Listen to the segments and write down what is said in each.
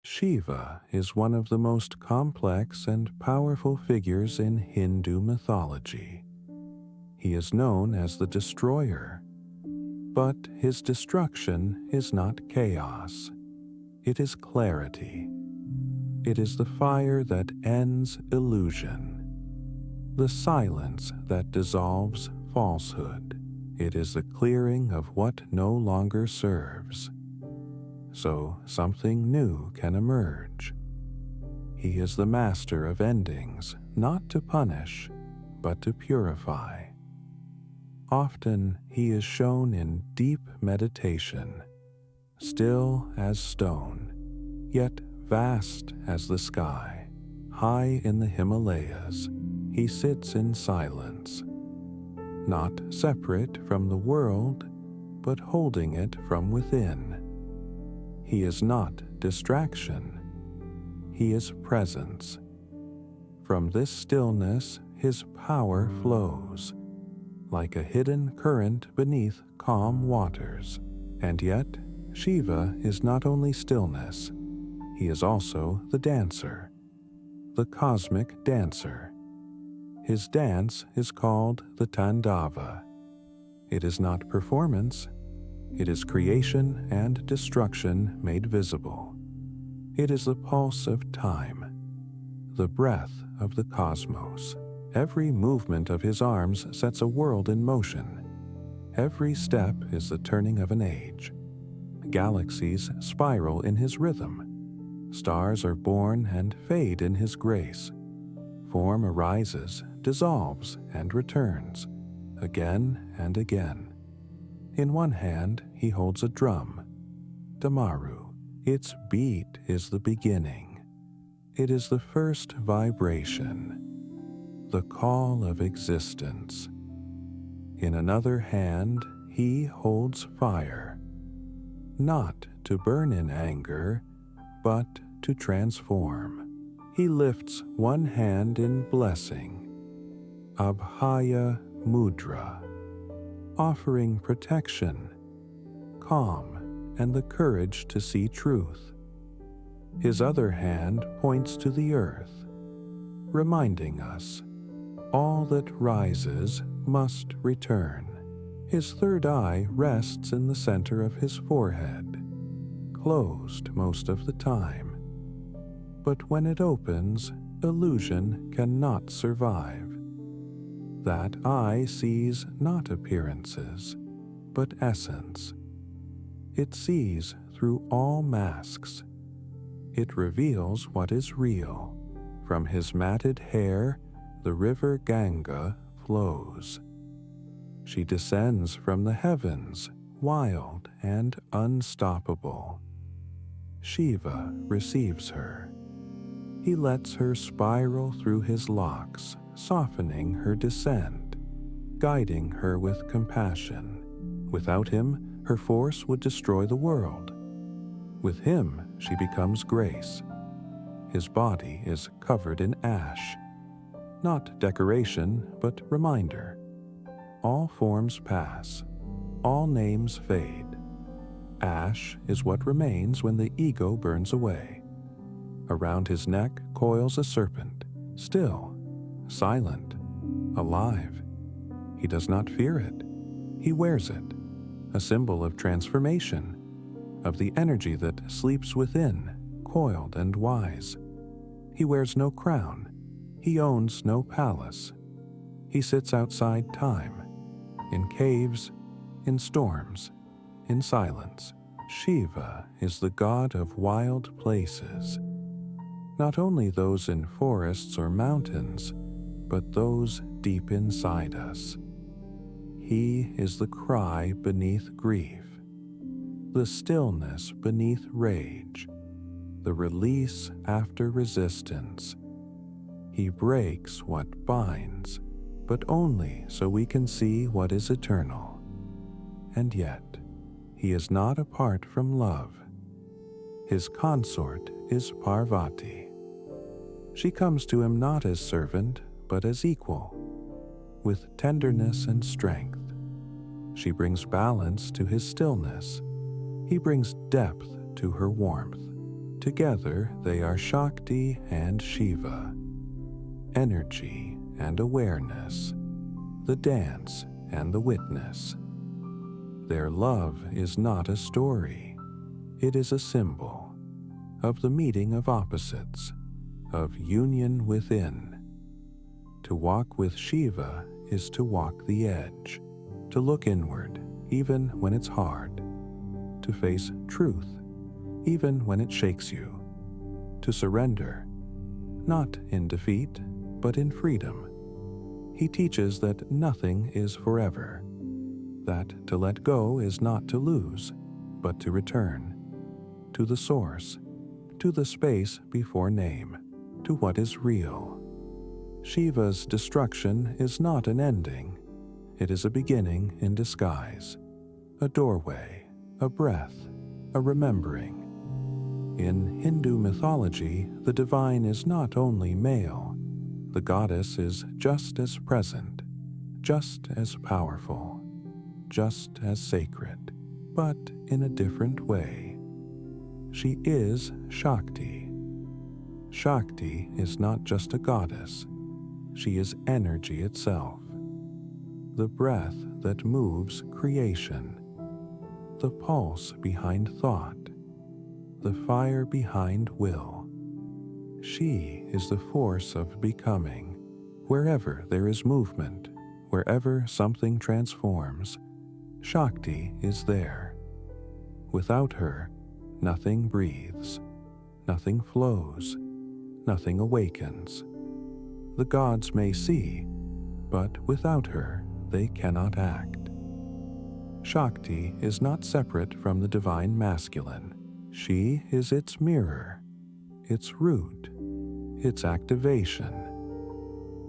Shiva is one of the most complex and powerful figures in Hindu mythology. He is known as the destroyer, but his destruction is not chaos. It is clarity. It is the fire that ends illusion, the silence that dissolves falsehood. It is the clearing of what no longer serves, so something new can emerge. He is the master of endings, not to punish, but to purify. Often he is shown in deep meditation, still as stone, yet vast as the sky. High in the Himalayas, he sits in silence, not separate from the world, but holding it from within. He is not distraction. He is presence. From this stillness, his power flows, like a hidden current beneath calm waters. And yet, Shiva is not only stillness, he is also the dancer, the cosmic dancer. His dance is called the Tandava. It is not performance, it is creation and destruction made visible. It is the pulse of time, the breath of the cosmos. Every movement of his arms sets a world in motion. Every step is the turning of an age. Galaxies spiral in his rhythm. Stars are born and fade in his grace. Form arises, dissolves, and returns, again and again. In one hand, he holds a drum, Damaru. Its beat is the beginning. It is the first vibration, the call of existence. In another hand, he holds fire, not to burn in anger, but to transform. He lifts one hand in blessing, Abhaya Mudra, offering protection, calm, and the courage to see truth. His other hand points to the earth, reminding us all that rises must return. His third eye rests in the center of his forehead, closed most of the time. But when it opens, illusion cannot survive. That eye sees not appearances, but essence. It sees through all masks. It reveals what is real. From his matted hair, the river Ganga flows. She descends from the heavens, wild and unstoppable. Shiva receives her. He lets her spiral through his locks, softening her descent, guiding her with compassion. Without him, her force would destroy the world. With him, she becomes grace. His body is covered in ash, not decoration, but reminder. All forms pass, all names fade. Ash is what remains when the ego burns away. Around his neck coils a serpent, still, silent, alive. He does not fear it. He wears it, a symbol of transformation, of the energy that sleeps within, coiled and wise. He wears no crown. He owns no palace. He sits outside time, in caves, in storms, in silence. Shiva is the god of wild places, not only those in forests or mountains, but those deep inside us. He is the cry beneath grief, the stillness beneath rage, the release after resistance. He breaks what binds, but only so we can see what is eternal. And yet, he is not apart from love. His consort is Parvati. She comes to him not as servant, but as equal, with tenderness and strength. She brings balance to his stillness. He brings depth to her warmth. Together they are Shakti and Shiva, energy and awareness, the dance and the witness. Their love is not a story, it is a symbol of the meeting of opposites, of union within. To walk with Shiva is to walk the edge, to look inward even when it's hard, to face truth even when it shakes you, to surrender, not in defeat, but in freedom. He teaches that nothing is forever, that to let go is not to lose, but to return to the source, to the space before name, to what is real. Shiva's destruction is not an ending, it is a beginning in disguise, a doorway, a breath, a remembering. In Hindu mythology, the divine is not only male, the goddess is just as present, just as powerful, just as sacred, but in a different way. She is Shakti. Shakti is not just a goddess, she is energy itself, the breath that moves creation, the pulse behind thought, the fire behind will. She is the force of becoming. Wherever there is movement, wherever something transforms, Shakti is there. Without her, nothing breathes, nothing flows, nothing awakens. The gods may see, but without her, they cannot act. Shakti is not separate from the divine masculine. She is its mirror, its root, its activation.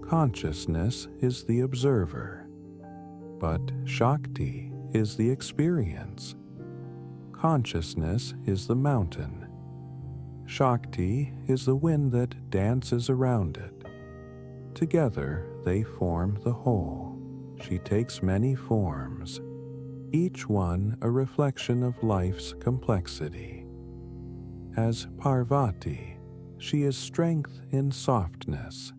Consciousness is the observer, but Shakti is the experience. Consciousness is the mountain. Shakti is the wind that dances around it. Together they form the whole. She takes many forms, each one a reflection of life's complexity. As Parvati, she is strength in softness.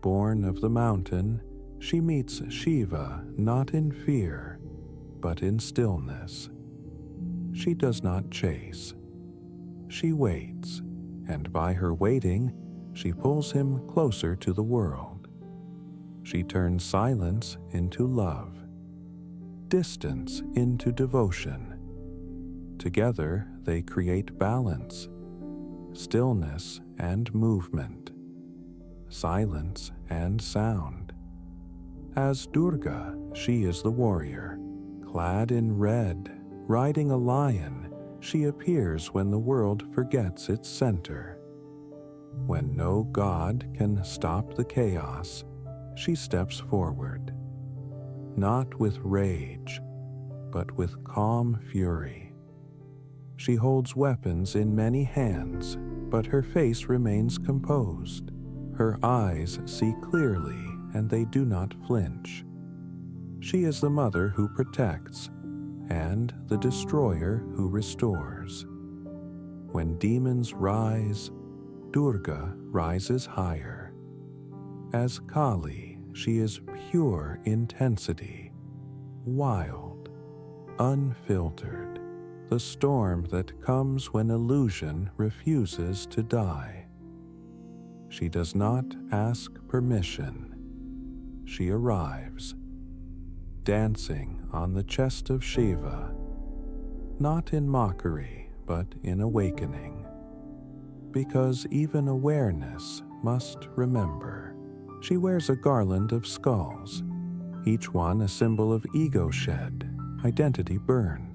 Born of the mountain, she meets Shiva not in fear, but in stillness. She does not chase. She waits, and by her waiting, she pulls him closer to the world. She turns silence into love, distance into devotion. Together they create balance, stillness and movement, silence and sound. As Durga, she is the warrior. Clad in red, riding a lion, she appears when the world forgets its center. When no god can stop the chaos, she steps forward, not with rage, but with calm fury. She holds weapons in many hands, but her face remains composed. Her eyes see clearly, and they do not flinch. She is the mother who protects, and the destroyer who restores. When demons rise, Durga rises higher. As Kali, she is pure intensity, wild, unfiltered, the storm that comes when illusion refuses to die. She does not ask permission. She arrives, dancing on the chest of Shiva, not in mockery, but in awakening. Because even awareness must remember. She wears a garland of skulls, each one a symbol of ego shed, identity burned.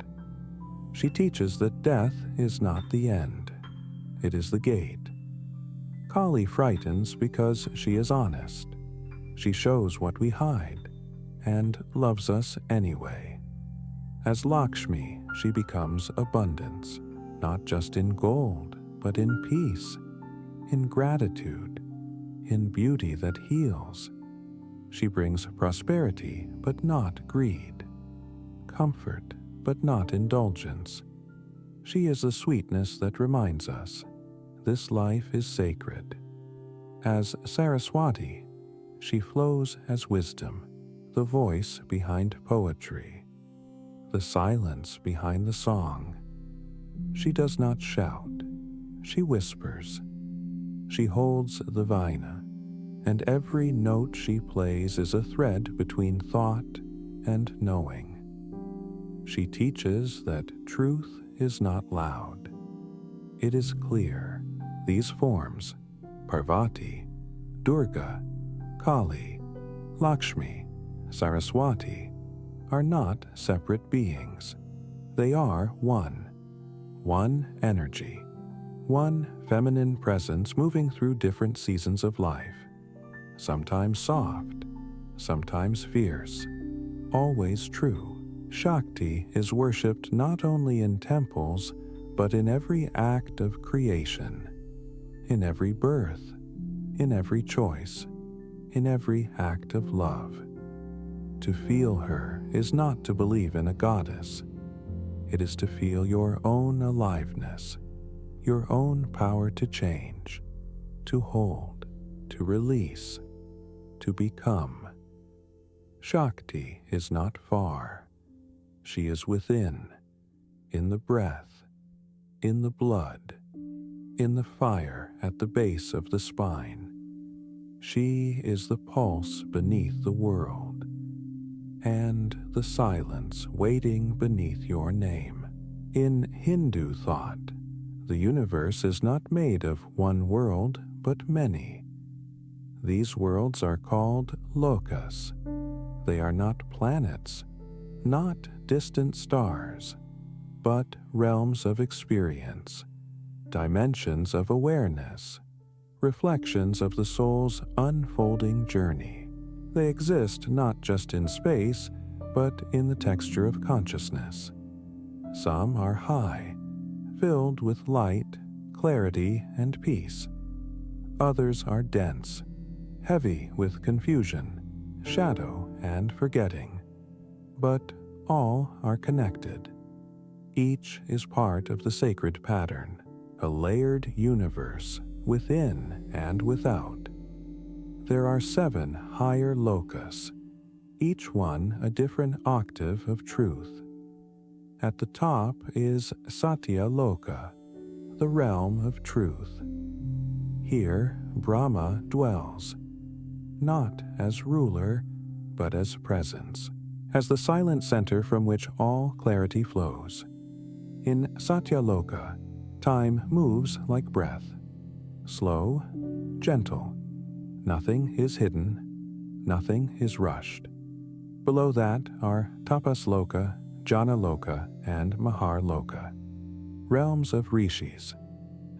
She teaches that death is not the end, it is the gate. Kali frightens because she is honest. She shows what we hide, and loves us anyway. As Lakshmi, she becomes abundance, not just in gold, but in peace, in gratitude, in beauty that heals. She brings prosperity, but not greed, comfort, but not indulgence, She is the sweetness that reminds us this life is sacred. As Saraswati, she flows as wisdom, the voice behind poetry, the silence behind the song. She does not shout, she whispers. She holds the vaina, and every note she plays is a thread between thought and knowing. She teaches that truth is not loud. It is clear. These forms, Parvati, Durga, Kali, Lakshmi, Saraswati, are not separate beings. They are one energy, one feminine presence moving through different seasons of life, sometimes soft, sometimes fierce, always true. Shakti is worshipped not only in temples, but in every act of creation, in every birth, in every choice, in every act of love. To feel her is not to believe in a goddess. It is to feel your own aliveness, your own power to change, to hold, to release, to become. Shakti is not far. She is within, in the breath, in the blood, in the fire at the base of the spine. She is the pulse beneath the world, and the silence waiting beneath your name. In Hindu thought, the universe is not made of one world, but many. These worlds are called lokas. They are not planets, not distant stars, but realms of experience, dimensions of awareness, reflections of the soul's unfolding journey. They exist not just in space, but in the texture of consciousness. Some are high, filled with light, clarity, and peace. Others are dense, heavy with confusion, shadow, and forgetting. But all are connected. Each is part of the sacred pattern, a layered universe within and without. There are 7 higher lokas, each one a different octave of truth. At the top is Satya Loka, the realm of truth. Here Brahma dwells, not as ruler, but as presence, as the silent center from which all clarity flows. In Satyaloka, time moves like breath, slow, gentle. Nothing is hidden, nothing is rushed. Below that are Tapasloka, Janaloka, and Maharloka, realms of rishis,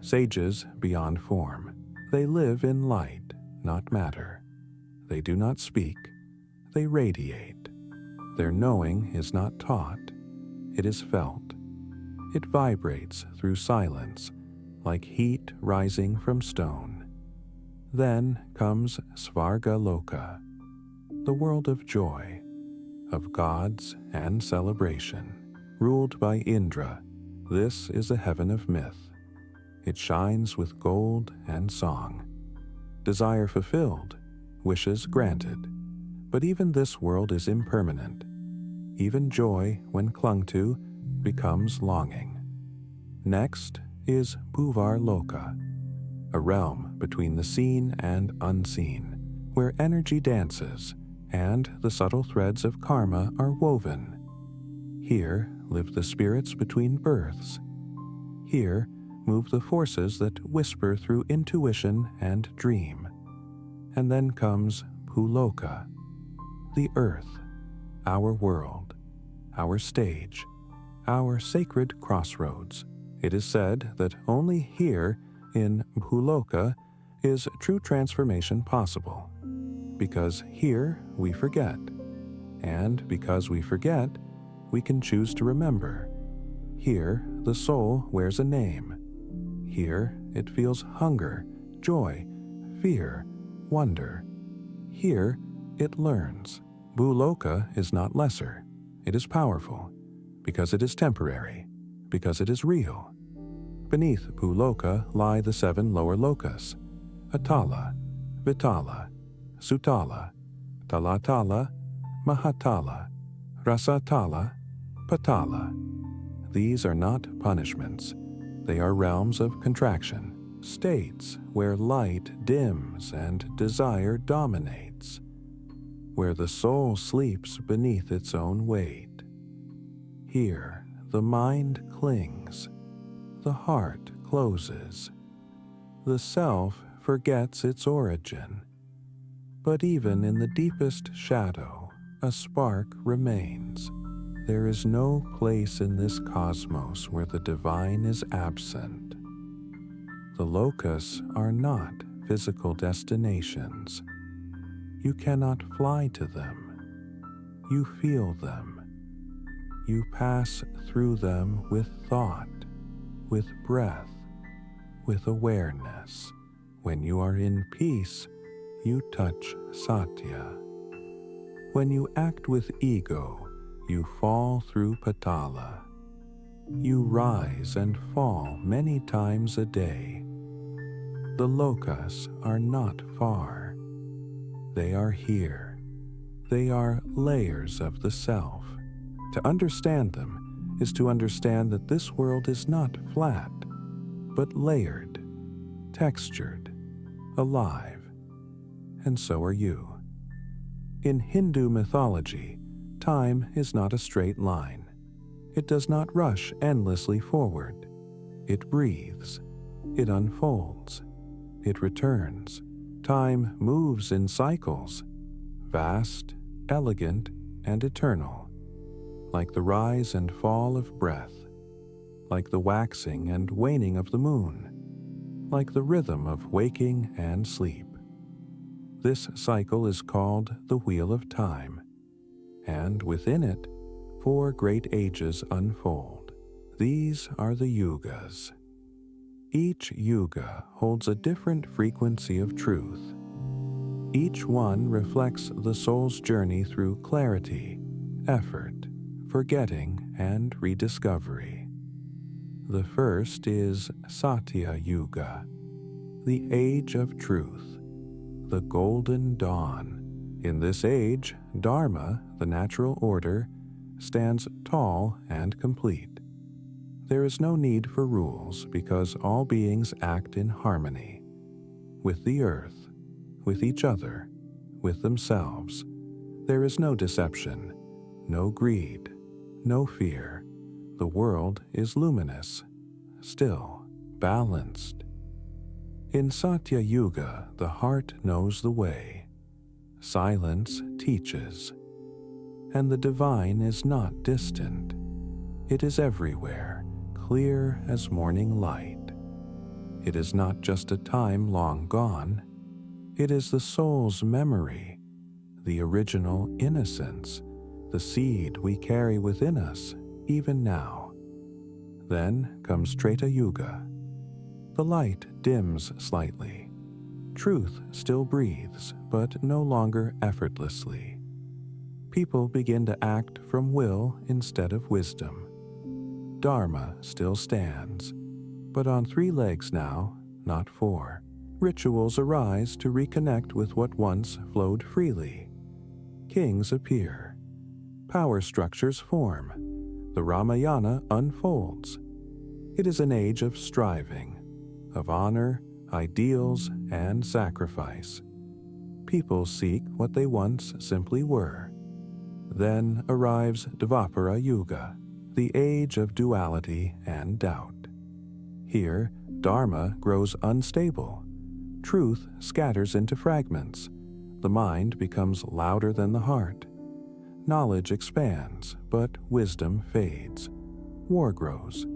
sages beyond form. They live in light, not matter. They do not speak, they radiate. Their knowing is not taught, it is felt. It vibrates through silence, like heat rising from stone. Then comes Svarga Loka, the world of joy, of gods and celebration. Ruled by Indra, this is a heaven of myth. It shines with gold and song. Desire fulfilled, wishes granted. But even this world is impermanent. Even joy, when clung to, becomes longing. Next is Bhuvar Loka, a realm between the seen and unseen, where energy dances and the subtle threads of karma are woven. Here live the spirits between births. Here move the forces that whisper through intuition and dream. And then comes Bhuloka, the earth, our world, our stage, our sacred crossroads. It is said that only here in Bhuloka is true transformation possible, because here we forget, and because we forget, we can choose to remember. Here the soul wears a name. Here it feels hunger, joy, fear, wonder. Here it learns. Bhuloka is not lesser. It is powerful, because it is temporary, because it is real. Beneath Bhuloka lie the 7 lower lokas: Atala, Vitala, Sutala, Talatala, Mahatala, Rasatala, Patala. These are not punishments. They are realms of contraction, states where light dims and desire dominates, where the soul sleeps beneath its own weight. Here, the mind clings, the heart closes, the self forgets its origin. But even in the deepest shadow, a spark remains. There is no place in this cosmos where the divine is absent. The lokas are not physical destinations. You cannot fly to them. You feel them. You pass through them with thought, with breath, with awareness. When you are in peace, you touch satya. When you act with ego, you fall through patala. You rise and fall many times a day. The lokas are not far. They are here. They are layers of the self. To understand them is to understand that this world is not flat, but layered, textured, alive. And so are you. In Hindu mythology, time is not a straight line. It does not rush endlessly forward. It breathes. It unfolds. It returns. Time moves in cycles, vast, elegant, and eternal, like the rise and fall of breath, like the waxing and waning of the moon, like the rhythm of waking and sleep. This cycle is called the Wheel of Time, and within it, 4 great ages unfold. These are the yugas. Each yuga holds a different frequency of truth. Each one reflects the soul's journey through clarity, effort, forgetting, and rediscovery. The first is Satya Yuga, the age of truth, the golden dawn. In this age, Dharma, the natural order, stands tall and complete. There is no need for rules because all beings act in harmony, with the earth, with each other, with themselves. There is no deception, no greed, no fear. The world is luminous, still, balanced. In Satya Yuga, the heart knows the way. Silence teaches. And the divine is not distant. It is everywhere, clear as morning light. It is not just a time long gone. It is the soul's memory, the original innocence, the seed we carry within us, even now. Then comes Treta Yuga. The light dims slightly. Truth still breathes, but no longer effortlessly. People begin to act from will instead of wisdom. Dharma still stands, but on 3 legs now, not 4. Rituals arise to reconnect with what once flowed freely. Kings appear. Power structures form. The Ramayana unfolds. It is an age of striving, of honor, ideals, and sacrifice. People seek what they once simply were. Then arrives Dvapara Yuga, the age of duality and doubt. Here, Dharma grows unstable. Truth scatters into fragments. The mind becomes louder than the heart. Knowledge expands, but wisdom fades. War grows.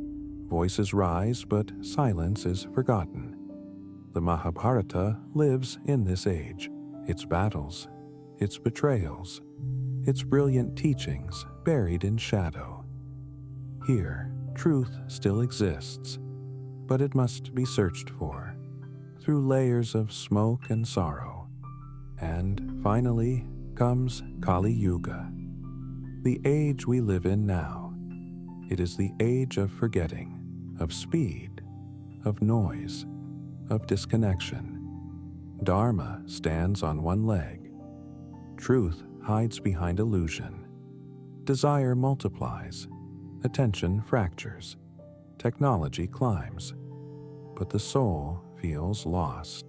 Voices rise, but silence is forgotten. The Mahabharata lives in this age. Its battles, its betrayals, its brilliant teachings buried in shadow. Here, truth still exists, but it must be searched for, through layers of smoke and sorrow. And finally comes Kali Yuga, the age we live in now. It is the age of forgetting, of speed, of noise, of disconnection. Dharma stands on one leg. Truth hides behind illusion. Desire multiplies. Attention fractures. Technology climbs. But the soul feels lost.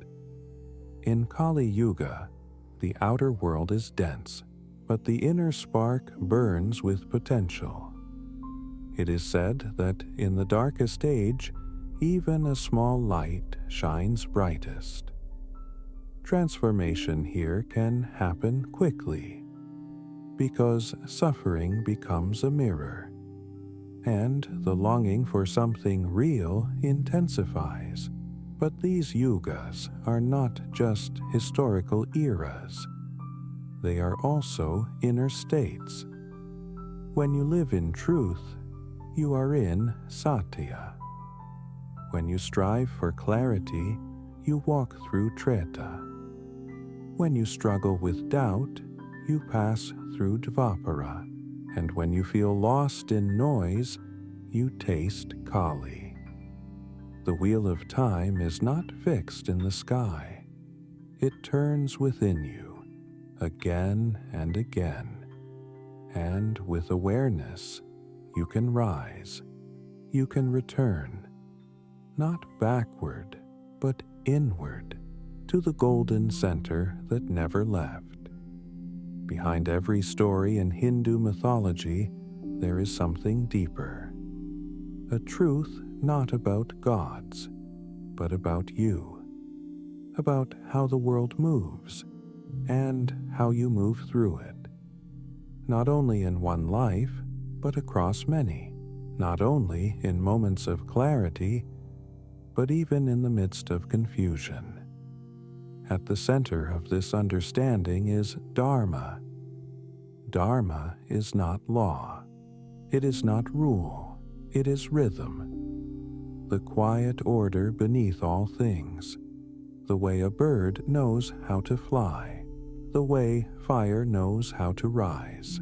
In Kali Yuga, the outer world is dense, but the inner spark burns with potential. It is said that in the darkest age, even a small light shines brightest. Transformation here can happen quickly, because suffering becomes a mirror, and the longing for something real intensifies. But these yugas are not just historical eras. They are also inner states. When you live in truth, you are in satya. When you strive for clarity, you walk through treta. When you struggle with doubt, you pass through dvapara. And when you feel lost in noise, you taste Kali. The wheel of time is not fixed in the sky. It turns within you, again and again. And with awareness, you can rise. You can return, not backward, but inward, to the golden center that never left. Behind every story in Hindu mythology, there is something deeper. A truth not about gods, but about you. About how the world moves, and how you move through it. Not only in one life, but across many. Not only in moments of clarity, but even in the midst of confusion. At the center of this understanding is Dharma. Dharma is not law. It is not rule. It is rhythm. The quiet order beneath all things. The way a bird knows how to fly. The way fire knows how to rise.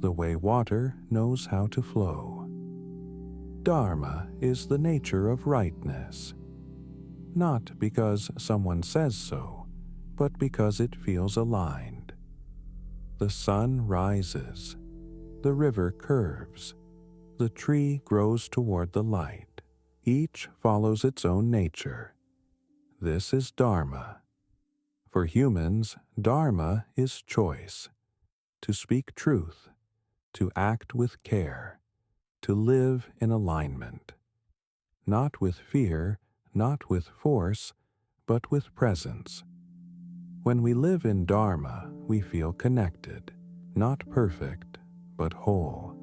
The way water knows how to flow. Dharma is the nature of rightness. Not because someone says so, but because it feels aligned. The sun rises, the river curves, the tree grows toward the light. Each follows its own nature. This is Dharma. For humans, Dharma is choice. To speak truth, to act with care, to live in alignment. Not with fear, not with force, but with presence. When we live in Dharma, we feel connected, not perfect, but whole.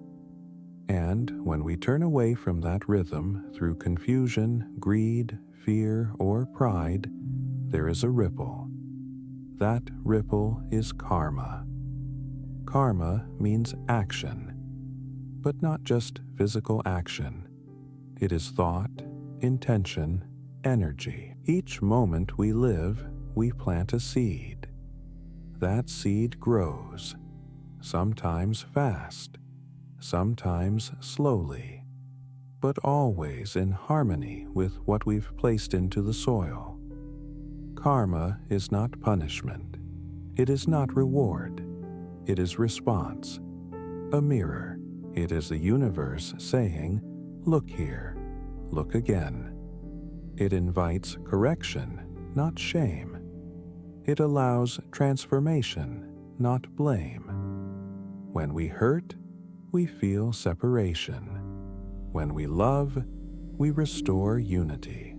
And when we turn away from that rhythm through confusion, greed, fear, or pride, there is a ripple. That ripple is karma. Karma means action, but not just physical action. It is thought, intention, energy. Each moment we live, we plant a seed. That seed grows, sometimes fast, sometimes slowly, but always in harmony with what we've placed into the soil. Karma is not punishment. It is not reward. It is response. A mirror. It is the universe saying, "Look here. Look again." It invites correction, not shame. It allows transformation, not blame. When we hurt, we feel separation. When we love, we restore unity.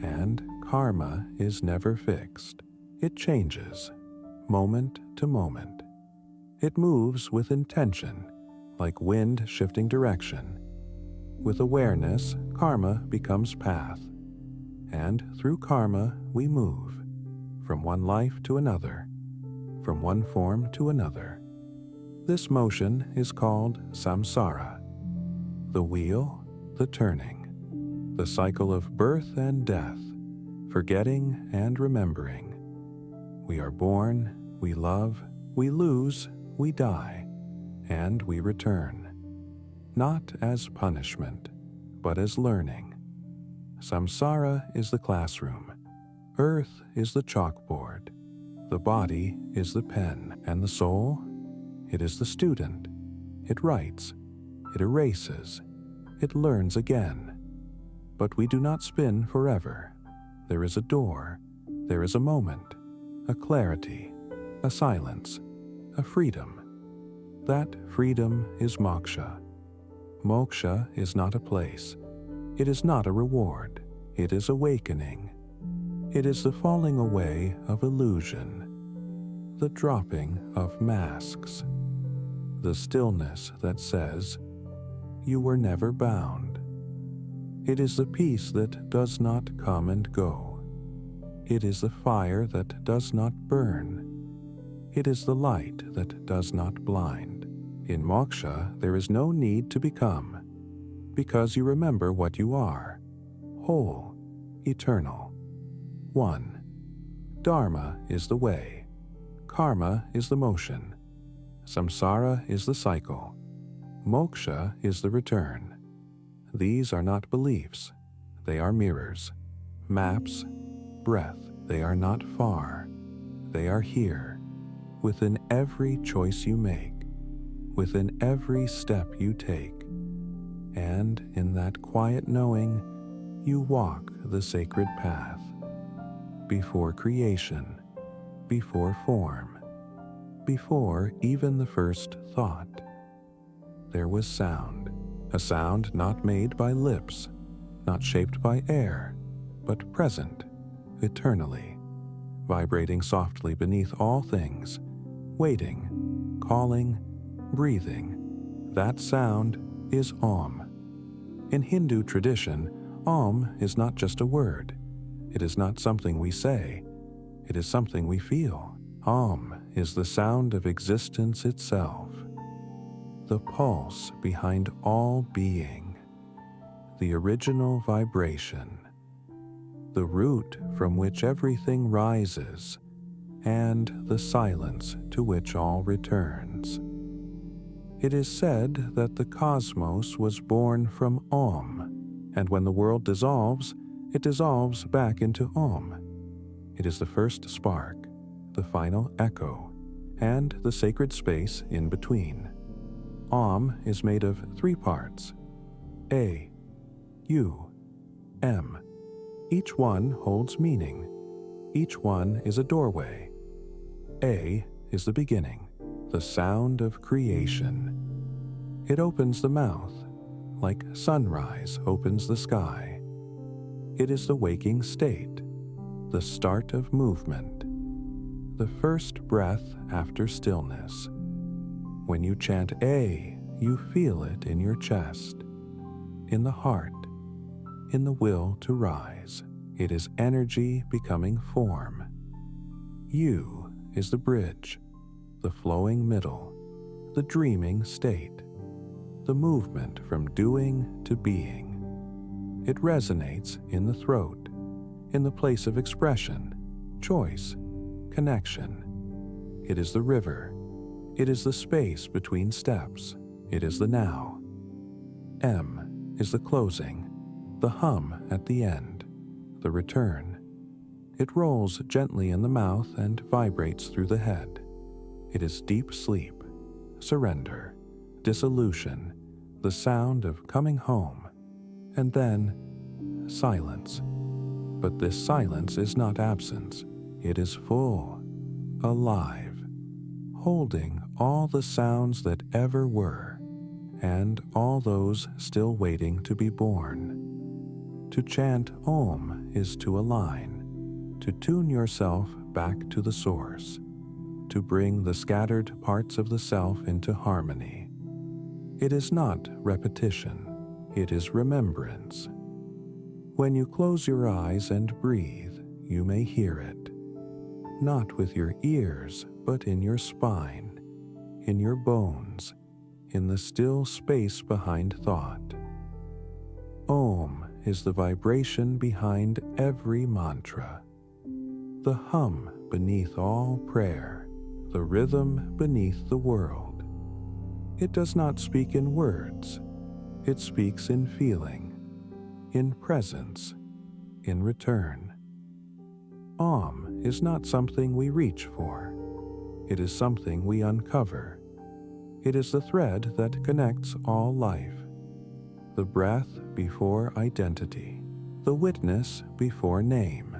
And karma is never fixed. It changes, moment to moment. It moves with intention, like wind shifting direction. With awareness, karma becomes path. And through karma, we move, from one life to another, from one form to another. This motion is called samsara, the wheel, the turning, the cycle of birth and death, forgetting and remembering. We are born, we love, we lose, we die, and we return. not as punishment, but as learning. Samsara is the classroom, earth is the chalkboard, the body is the pen, and the soul, it is the student. It writes, it erases, it learns again. But we do not spin forever. There is a door, there is a moment, a clarity, a silence, a freedom. That freedom is moksha. Moksha is not a place. It is not a reward. It is awakening. It is the falling away of illusion, the dropping of masks, the stillness that says, you were never bound. It is the peace that does not come and go. It is the fire that does not burn. It is the light that does not blind. In moksha, there is no need to become, because you remember what you are, whole, eternal, one. Dharma is the way. Karma is the motion. Samsara is the cycle. Moksha is the return. These are not beliefs. They are mirrors, maps, breath. They are not far. They are here, within every choice you make, within every step you take. And in that quiet knowing, you walk the sacred path. Before creation, before form, before even the first thought, there was sound, a sound not made by lips, not shaped by air, but present, eternally, vibrating softly beneath all things, waiting, calling, breathing. That sound is Om. In Hindu tradition, Om is not just a word. It is not something we say. It is something we feel. Om is the sound of existence itself, the pulse behind all being, the original vibration, the root from which everything rises, and the silence to which all returns. It is said that the cosmos was born from Om, and when the world dissolves, it dissolves back into Om. It is the first spark, the final echo, and the sacred space in between. Om is made of 3 parts, A, U, M. Each one holds meaning. Each one is a doorway. A is the beginning, the sound of creation. It opens the mouth, like sunrise opens the sky. It is the waking state, the start of movement, the first breath after stillness. When you chant A, you feel it in your chest, in the heart, in the will to rise. It is energy becoming form. U is the bridge, the flowing middle, the dreaming state, the movement from doing to being. It resonates in the throat, in the place of expression, choice, connection. It is the river. It is the space between steps. It is the now. M is the closing, the hum at the end, the return. It rolls gently in the mouth and vibrates through the head. It is deep sleep, surrender, dissolution, the sound of coming home, and then silence. But this silence is not absence. It is full, alive, holding all the sounds that ever were, and all those still waiting to be born. To chant Om is to align, to tune yourself back to the source, to bring the scattered parts of the self into harmony. It is not repetition, it is remembrance. When you close your eyes and breathe, you may hear it, not with your ears, but in your spine, in your bones, in the still space behind thought. Om is the vibration behind every mantra, the hum beneath all prayer, the rhythm beneath the world. It does not speak in words, It speaks in feeling, in presence, in return. Om is not something we reach for. It is something we uncover. It is the thread that connects all life. The breath before identity, the witness before name.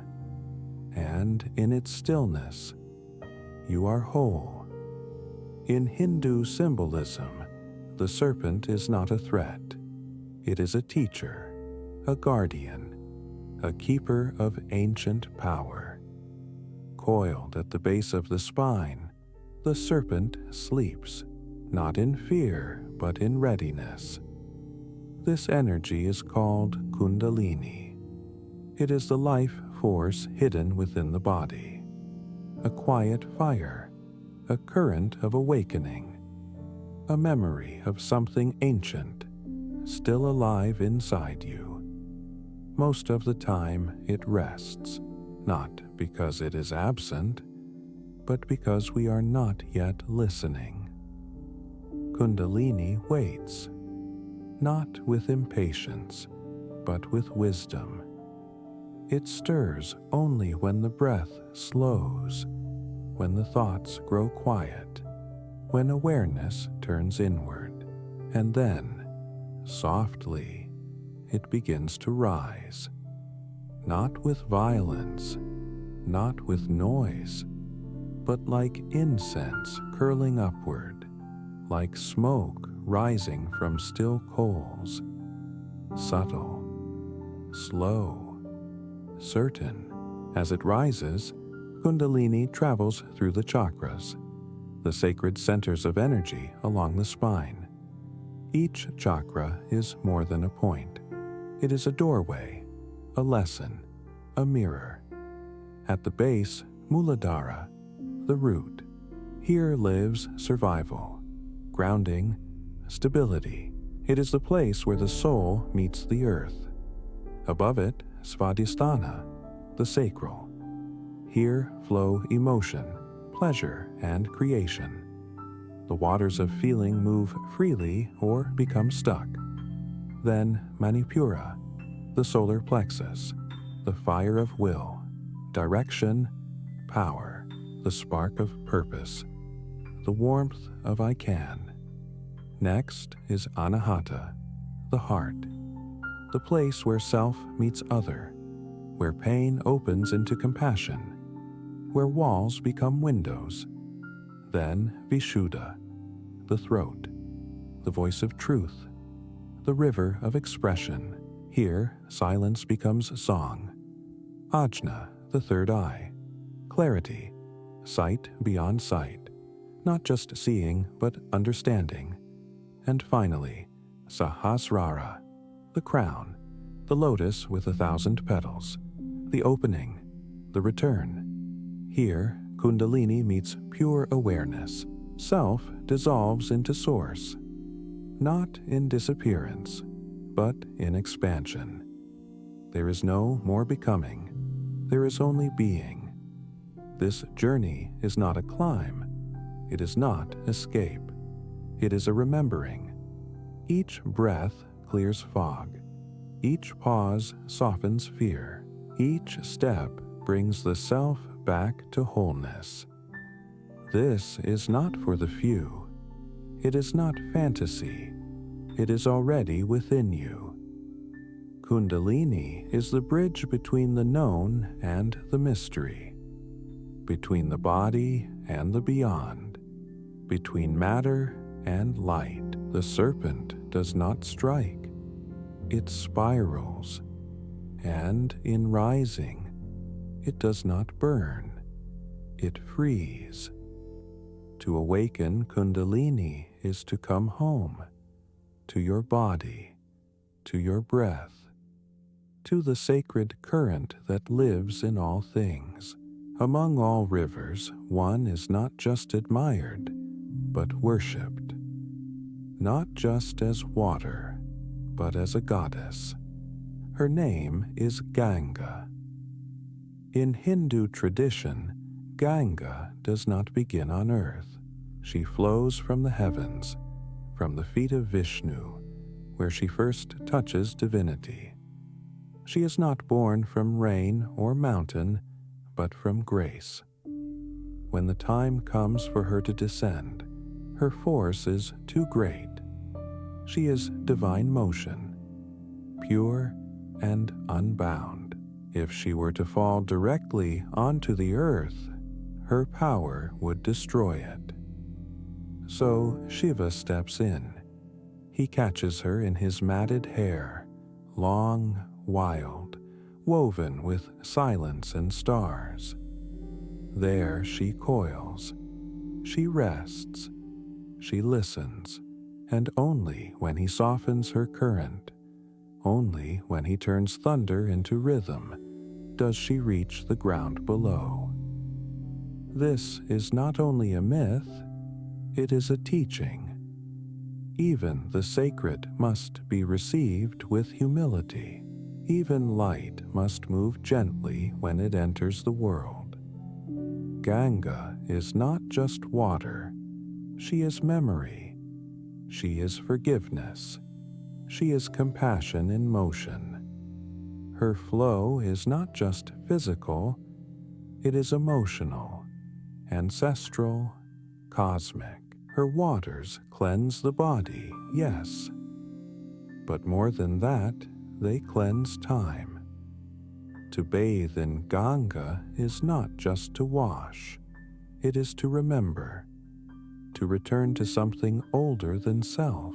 And in its stillness, you are whole. In Hindu symbolism, the serpent is not a threat. It is a teacher, a guardian, a keeper of ancient power. Coiled at the base of the spine, the serpent sleeps, not in fear, but in readiness. This energy is called Kundalini. It is the life force hidden within the body, a quiet fire, a current of awakening, a memory of something ancient, still alive inside you. Most of the time it rests, not because it is absent, but because we are not yet listening. Kundalini waits, not with impatience, but with wisdom. It stirs only when the breath slows, when the thoughts grow quiet, when awareness turns inward, and then, softly, it begins to rise. Not with violence, not with noise, but like incense curling upward, like smoke rising from still coals. Subtle, slow, certain. As it rises, Kundalini travels through the chakras, the sacred centers of energy along the spine. Each chakra is more than a point. It is a doorway, a lesson, a mirror. At the base, Muladhara, the root. Here lives survival, grounding, stability. It is the place where the soul meets the earth. Above it, Svadhisthana, the sacral. Here flow emotion, pleasure, and creation. The waters of feeling move freely or become stuck. Then Manipura, the solar plexus, the fire of will, direction, power, the spark of purpose, the warmth of I can. Next is Anahata, the heart, the place where self meets other, where pain opens into compassion, where walls become windows. Then Vishuddha, the throat, the voice of truth, the river of expression. Here silence becomes song. Ajna, the third eye, clarity, sight beyond sight, not just seeing but understanding. And finally, Sahasrara, the crown, the lotus with 1,000 petals, the opening, the return. Here, Kundalini meets pure awareness. Self dissolves into source, not in disappearance, but in expansion. There is no more becoming. There is only being. This journey is not a climb. It is not escape. It is a remembering. Each breath clears fog. Each pause softens fear. Each step brings the self back to wholeness. This is not for the few. It is not fantasy. It is already within you. Kundalini is the bridge between the known and the mystery, between the body and the beyond, between matter and light. The serpent does not strike. It spirals, and in rising, it does not burn. It frees. To awaken Kundalini is to come home, to your body, to your breath, to the sacred current that lives in all things. Among all rivers, one is not just admired, but worshipped, not just as water, but as a goddess. Her name is Ganga. In Hindu tradition, Ganga does not begin on earth. She flows from the heavens, from the feet of Vishnu, where she first touches divinity. She is not born from rain or mountain, but from grace. When the time comes for her to descend, her force is too great. She is divine motion, pure and unbound. If she were to fall directly onto the earth, her power would destroy it. So Shiva steps in. He catches her in his matted hair, long, wild, woven with silence and stars. There she coils, she rests, she listens, and only when he softens her current, only when he turns thunder into rhythm, does she reach the ground below. This is not only a myth, it is a teaching. Even the sacred must be received with humility. Even light must move gently when it enters the world. Ganga is not just water. She is memory. She is forgiveness. She is compassion in motion. Her flow is not just physical, it is emotional, ancestral, cosmic. Her waters cleanse the body, yes, but more than that, they cleanse time. To bathe in Ganga is not just to wash, it is to remember, to return to something older than self,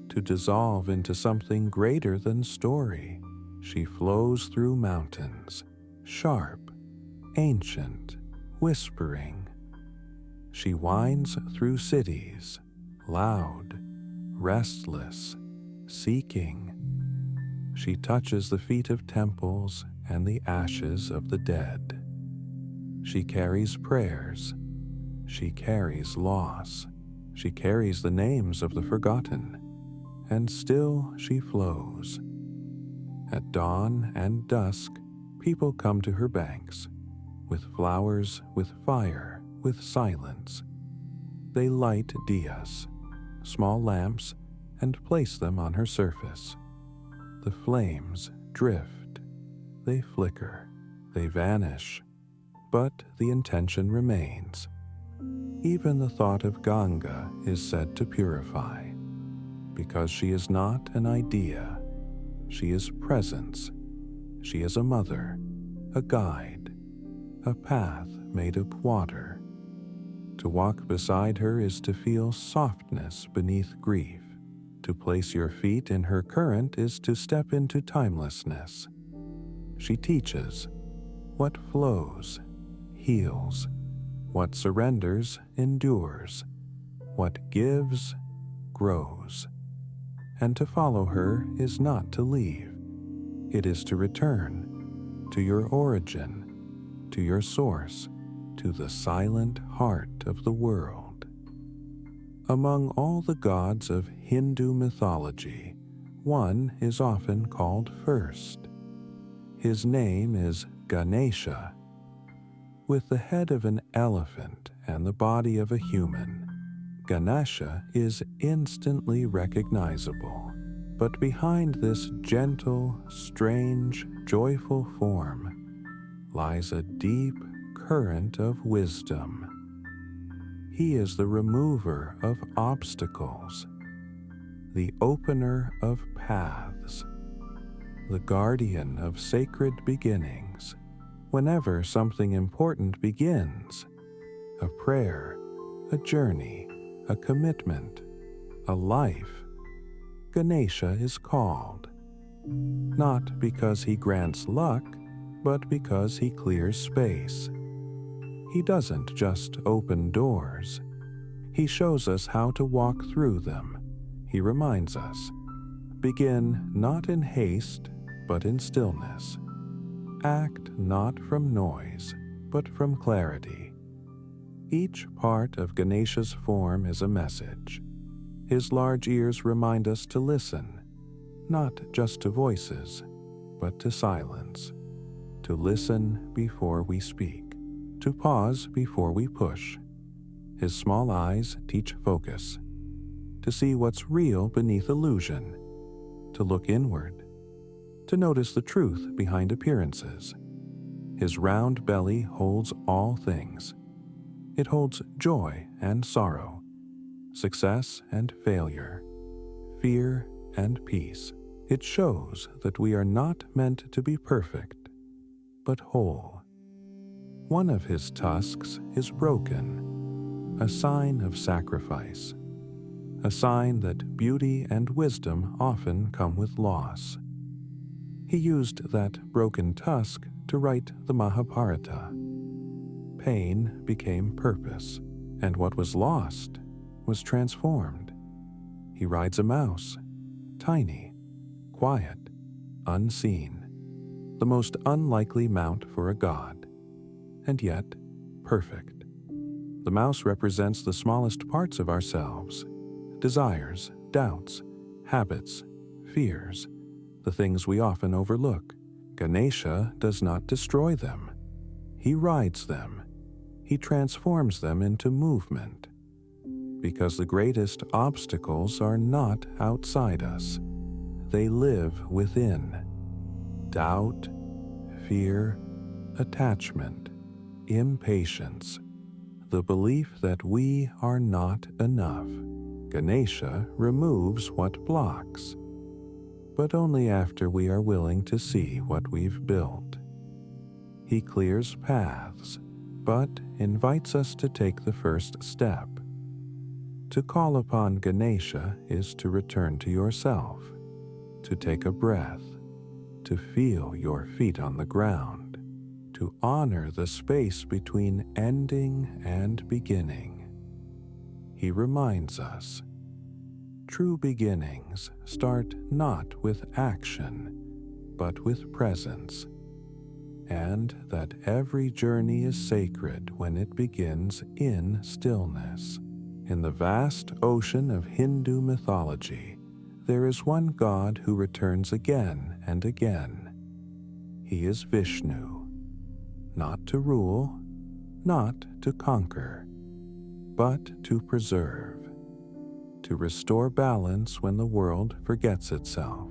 to dissolve into something greater than story. She flows through mountains, sharp, ancient, whispering. She winds through cities, loud, restless, seeking. She touches the feet of temples and the ashes of the dead. She carries prayers. She carries loss. She carries the names of the forgotten. And still she flows. At dawn and dusk, people come to her banks, with flowers, with fire, with silence. They light diyas, small lamps, and place them on her surface. The flames drift, they flicker, they vanish, but the intention remains. Even the thought of Ganga is said to purify, because she is not an idea. She is presence. She is a mother, a guide, a path made of water. To walk beside her is to feel softness beneath grief. To place your feet in her current is to step into timelessness. She teaches. What flows, heals. What surrenders, endures. What gives, grows. And to follow her is not to leave. It is to return to your origin, to your source, to the silent heart of the world. Among all the gods of Hindu mythology, one is often called first. His name is Ganesha. With the head of an elephant and the body of a human, Ganesha is instantly recognizable. But behind this gentle, strange, joyful form lies a deep current of wisdom. He is the remover of obstacles, the opener of paths, the guardian of sacred beginnings. Whenever something important begins, a prayer, a journey, a commitment, a life, Ganesha is called, not because he grants luck, but because he clears space. He doesn't just open doors. He shows us how to walk through them. He reminds us, begin not in haste, but in stillness. Act not from noise, but from clarity. Each part of Ganesha's form is a message. His large ears remind us to listen, not just to voices, but to silence. To listen before we speak. To pause before we push. His small eyes teach focus. to see what's real beneath illusion, to look inward, to notice the truth behind appearances. His round belly holds all things. It holds joy and sorrow, success and failure, fear and peace. It shows that we are not meant to be perfect, but whole. One of his tusks is broken, a sign of sacrifice, a sign that beauty and wisdom often come with loss. He used that broken tusk to write the Mahabharata. Pain became purpose, and what was lost was transformed. He rides a mouse, tiny, quiet, unseen, the most unlikely mount for a god, and yet perfect. The mouse represents the smallest parts of ourselves: desires, doubts, habits, fears, the things we often overlook. Ganesha does not destroy them. He rides them. He transforms them into movement. Because the greatest obstacles are not outside us. They live within. Doubt, fear, attachment, impatience, the belief that we are not enough. Ganesha removes what blocks, but only after we are willing to see what we've built. He clears paths, but invites us to take the first step. To call upon Ganesha is to return to yourself, to take a breath, to feel your feet on the ground, to honor the space between ending and beginning. He reminds us, true beginnings start not with action, but with presence, and that every journey is sacred when it begins in stillness. In the vast ocean of Hindu mythology, there is one god who returns again and again. He is Vishnu, not to rule, not to conquer, but to preserve, to restore balance when the world forgets itself.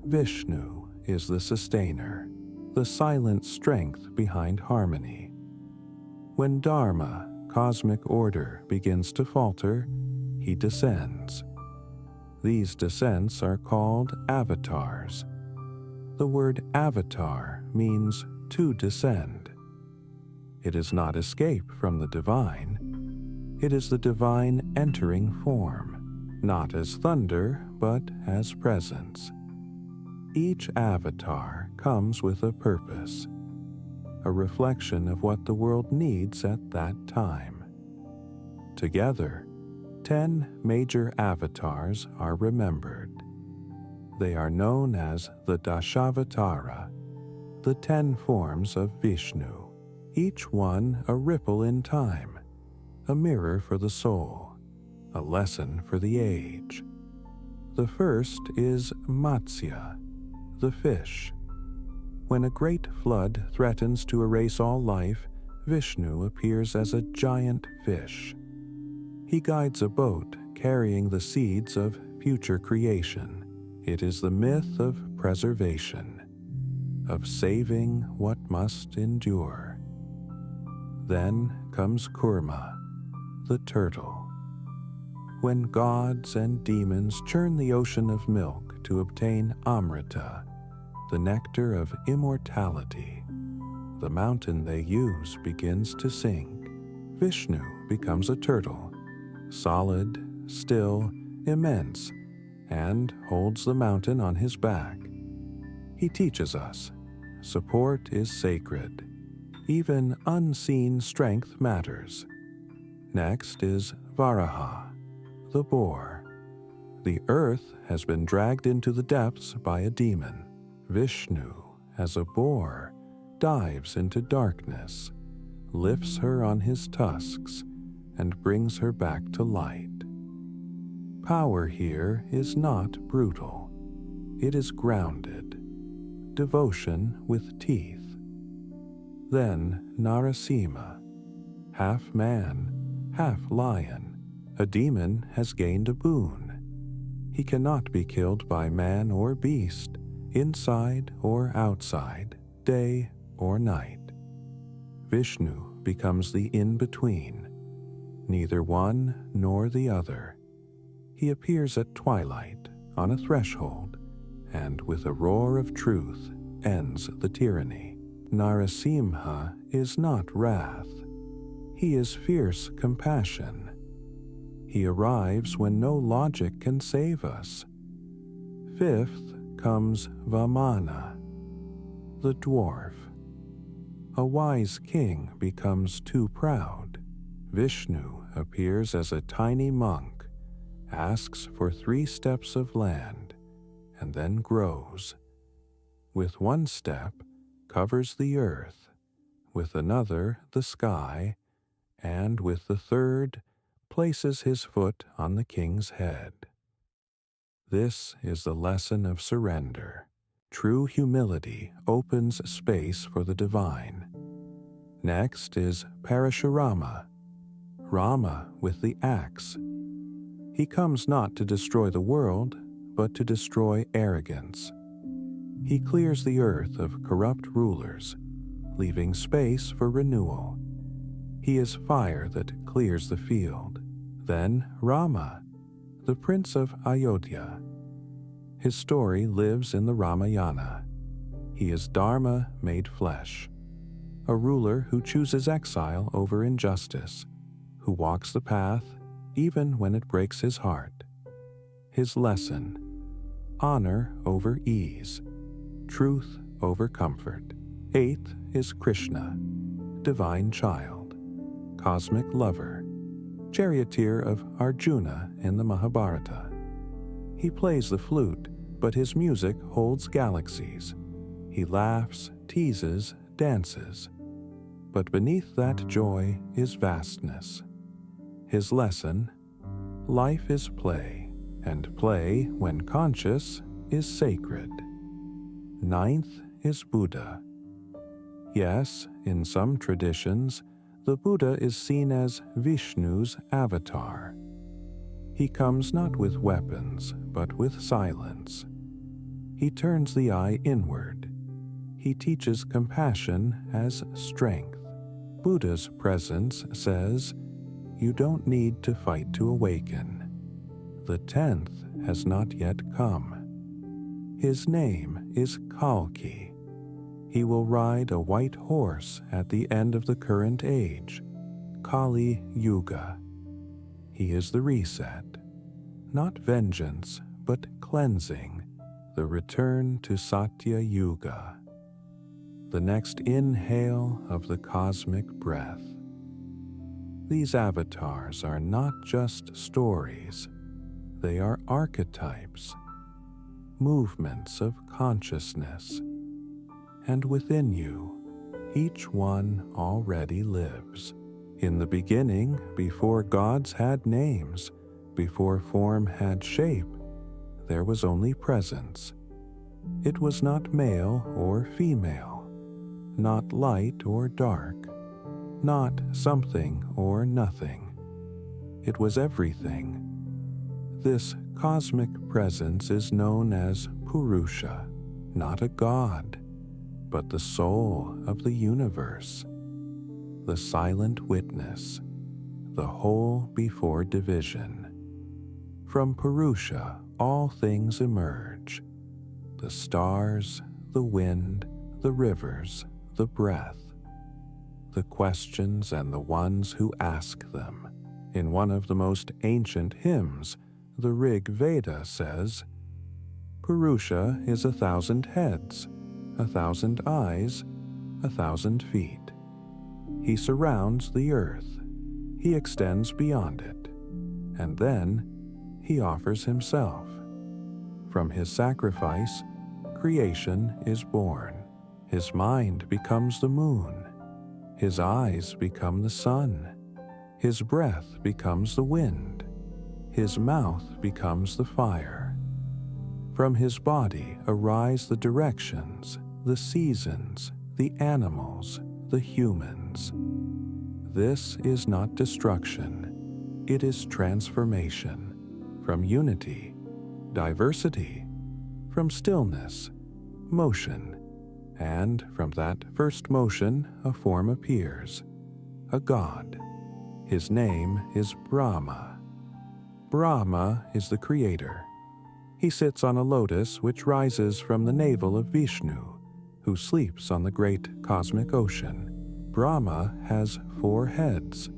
Vishnu is the sustainer, the silent strength behind harmony. When Dharma, cosmic order, begins to falter, he descends. These descents are called avatars. The word avatar means to descend. It is not escape from the divine. It is the divine entering form, not as thunder, but as presence. Each avatar comes with a purpose, a reflection of what the world needs at that time. Together, 10 major avatars are remembered. They are known as the Dashavatara, the 10 forms of Vishnu, each one a ripple in time, a mirror for the soul, a lesson for the age. The first is Matsya, the fish. When a great flood threatens to erase all life, Vishnu appears as a giant fish. He guides a boat carrying the seeds of future creation. It is the myth of preservation, of saving what must endure. Then comes Kurma, the turtle. When gods and demons churn the ocean of milk to obtain Amrita, the nectar of immortality, the mountain they use begins to sink. Vishnu becomes a turtle, solid, still, immense, and holds the mountain on his back. He teaches us, support is sacred. Even unseen strength matters. Next is Varaha, the boar. The earth has been dragged into the depths by a demon. Vishnu, as a boar, dives into darkness, lifts her on his tusks, and brings her back to light. Power here is not brutal. It is grounded, devotion with teeth. Then Narasimha, half man, half lion, A demon has gained a boon. He cannot be killed by man or beast, inside or outside, day or night. Vishnu becomes the in-between, neither one nor the other. He appears at twilight, on a threshold, and with a roar of truth ends the tyranny. Narasimha is not wrath. He is fierce compassion. He arrives when no logic can save us. Fifth comes Vamana, the dwarf. A wise king becomes too proud. Vishnu appears as a tiny monk, asks for 3 steps of land, and then grows. With 1 step, covers the earth, with another the sky, and with the 3rd, places his foot on the king's head. This is the lesson of surrender. True humility opens space for the divine. Next is Parashurama, Rama with the axe. He comes not to destroy the world, but to destroy arrogance. He clears the earth of corrupt rulers, leaving space for renewal. He is fire that clears the field. Then Rama, the prince of Ayodhya. His story lives in the Ramayana. He is Dharma made flesh, a ruler who chooses exile over injustice, who walks the path even when it breaks his heart. His lesson: honor over ease, truth over comfort. 8th is Krishna, divine child, cosmic lover, charioteer of Arjuna in the Mahabharata. He plays the flute, but his music holds galaxies. He laughs, teases, dances. But beneath that joy is vastness. His lesson: life is play, and play, when conscious, is sacred. 9th is Buddha. Yes, in some traditions, the Buddha is seen as Vishnu's avatar. He comes not with weapons, but with silence. He turns the eye inward. He teaches compassion as strength. Buddha's presence says, you don't need to fight to awaken. The 10th has not yet come. His name is Kalki. He will ride a white horse at the end of the current age, Kali Yuga. He is the reset, not vengeance, but cleansing, the return to Satya Yuga, the next inhale of the cosmic breath. These avatars are not just stories, they are archetypes, movements of consciousness. And within you, each one already lives. In the beginning, before gods had names, before form had shape, there was only presence. It was not male or female, not light or dark, not something or nothing. It was everything. This cosmic presence is known as Purusha, not a god, but the soul of the universe, the silent witness, the whole before division. From Purusha all things emerge: the stars, the wind, the rivers, the breath, the questions and the ones who ask them. In one of the most ancient hymns, the Rig Veda says, Purusha is 1,000 heads, 1,000 eyes, 1,000 feet. He surrounds the earth. He extends beyond it. And then he offers himself. From his sacrifice, creation is born. His mind becomes the moon. His eyes become the sun. His breath becomes the wind. His mouth becomes the fire. From his body arise the directions, the seasons, the animals, the humans. This is not destruction. It is transformation, from unity, diversity, from stillness, motion, and from that first motion a form appears, a god. His name is Brahma. Brahma is the creator. He sits on a lotus which rises from the navel of Vishnu, who sleeps on the great cosmic ocean. Brahma has 4 heads,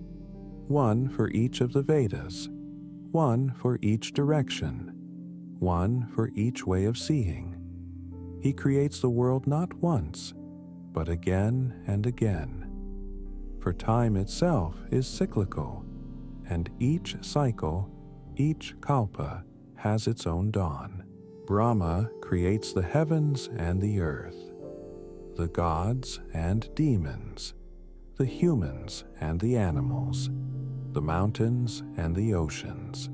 one for each of the Vedas, one for each direction, one for each way of seeing. He creates the world not once, but again and again. For time itself is cyclical, and each cycle, each kalpa, has its own dawn. Brahma creates the heavens and the earth, the gods and demons, the humans and the animals, the mountains and the oceans.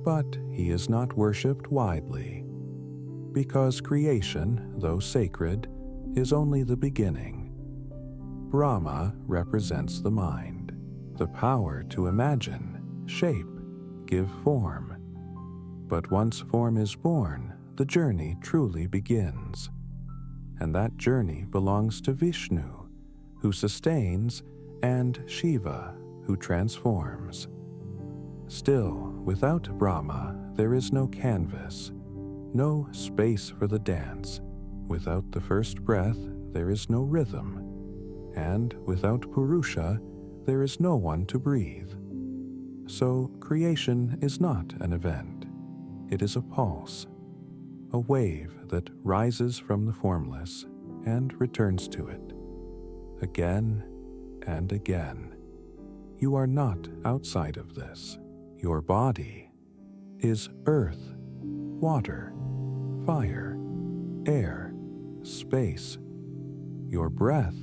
But he is not worshipped widely, because creation, though sacred, is only the beginning. Brahma represents the mind, the power to imagine, shape, give form. But once form is born, the journey truly begins. And that journey belongs to Vishnu, who sustains, and Shiva, who transforms. Still, without Brahma, there is no canvas, no space for the dance. Without the first breath, there is no rhythm. And without Purusha, there is no one to breathe. So creation is not an event. It is a pulse, a wave that rises from the formless and returns to it, again and again. You are not outside of this. Your body is earth, water, fire, air, space. Your breath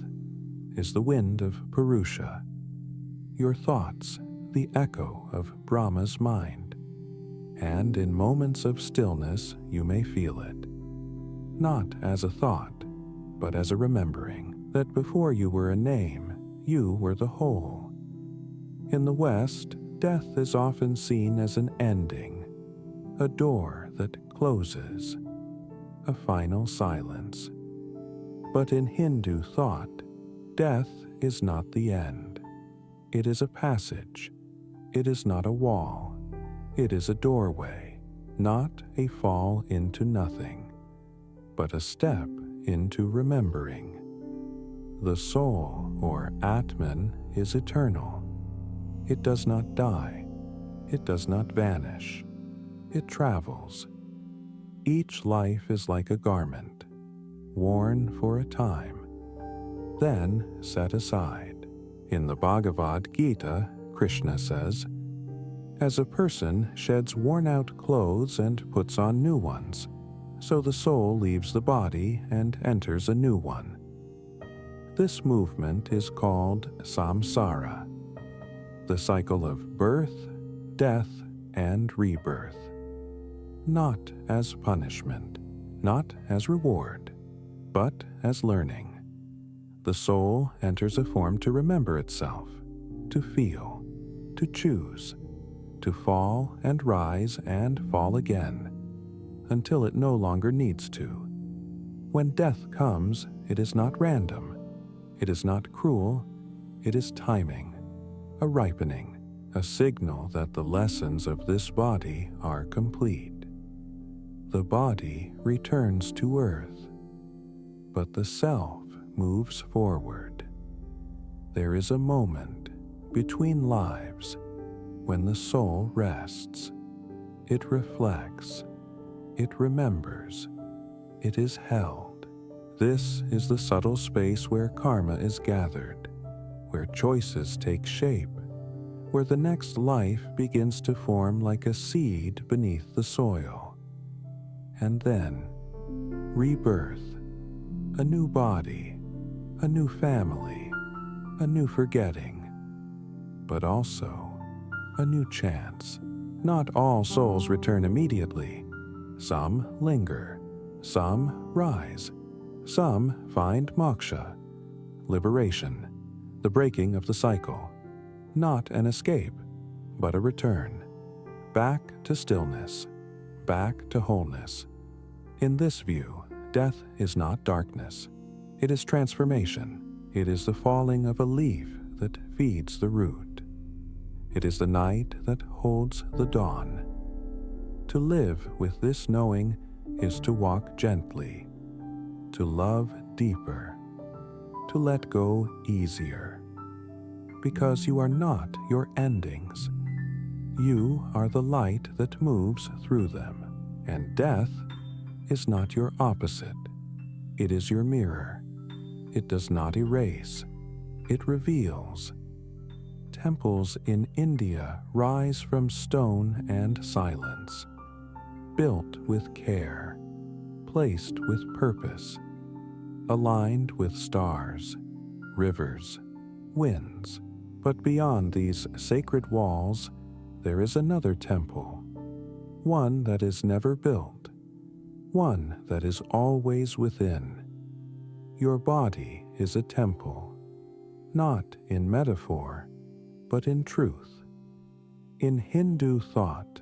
is the wind of Purusha. Your thoughts, the echo of Brahma's mind. And in moments of stillness you may feel it, not as a thought, but as a remembering that before you were a name, you were the whole. In the West, death is often seen as an ending, a door that closes, a final silence. But in Hindu thought, death is not the end. It is a passage. It is not a wall. It is a doorway, not a fall into nothing, but a step into remembering. The soul, or Atman, is eternal. It does not die. It does not vanish. It travels. Each life is like a garment, worn for a time, then set aside. In the Bhagavad Gita, Krishna says, "As a person sheds worn-out clothes and puts on new ones, so the soul leaves the body and enters a new one." This movement is called samsara, the cycle of birth, death, and rebirth. Not as punishment, not as reward, but as learning. The soul enters a form to remember itself, to feel, to choose, to fall and rise and fall again, until it no longer needs to. When death comes, it is not random, it is not cruel, it is timing, a ripening, a signal that the lessons of this body are complete. The body returns to earth, but the self moves forward. There is a moment between lives when the soul rests. It reflects, it remembers, it is held. This is the subtle space where karma is gathered, where choices take shape, where the next life begins to form like a seed beneath the soil. And then, rebirth, a new body, a new family, a new forgetting, but also a new chance. Not all souls return immediately. Some linger, some rise, some find moksha, liberation, the breaking of the cycle. Not an escape, but a return, back to stillness, back to wholeness. In this view, death is not darkness. It is transformation. It is the falling of a leaf that feeds the root. It is the night that holds the dawn. To live with this knowing is to walk gently, to love deeper, to let go easier, because you are not your endings. You are the light that moves through them, and death is not your opposite. It is your mirror. It does not erase. It reveals. Temples in India rise from stone and silence, built with care, placed with purpose, aligned with stars, rivers, winds. But beyond these sacred walls, there is another temple, one that is never built, one that is always within. Your body is a temple, not in metaphor, but in truth. In Hindu thought,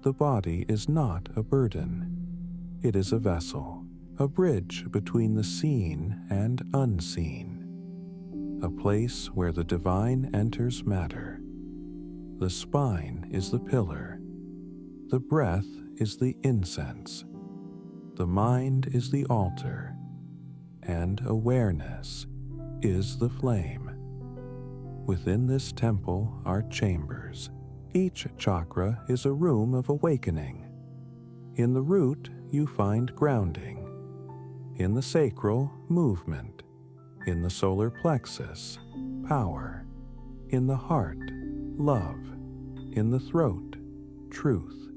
the body is not a burden. It is a vessel, a bridge between the seen and unseen, a place where the divine enters matter. The spine is the pillar, the breath is the incense, the mind is the altar, and awareness is the flame. Within this temple are chambers. Each chakra is a room of awakening. In the root, you find grounding. In the sacral, movement. In the solar plexus, power. In the heart, love. In the throat, truth.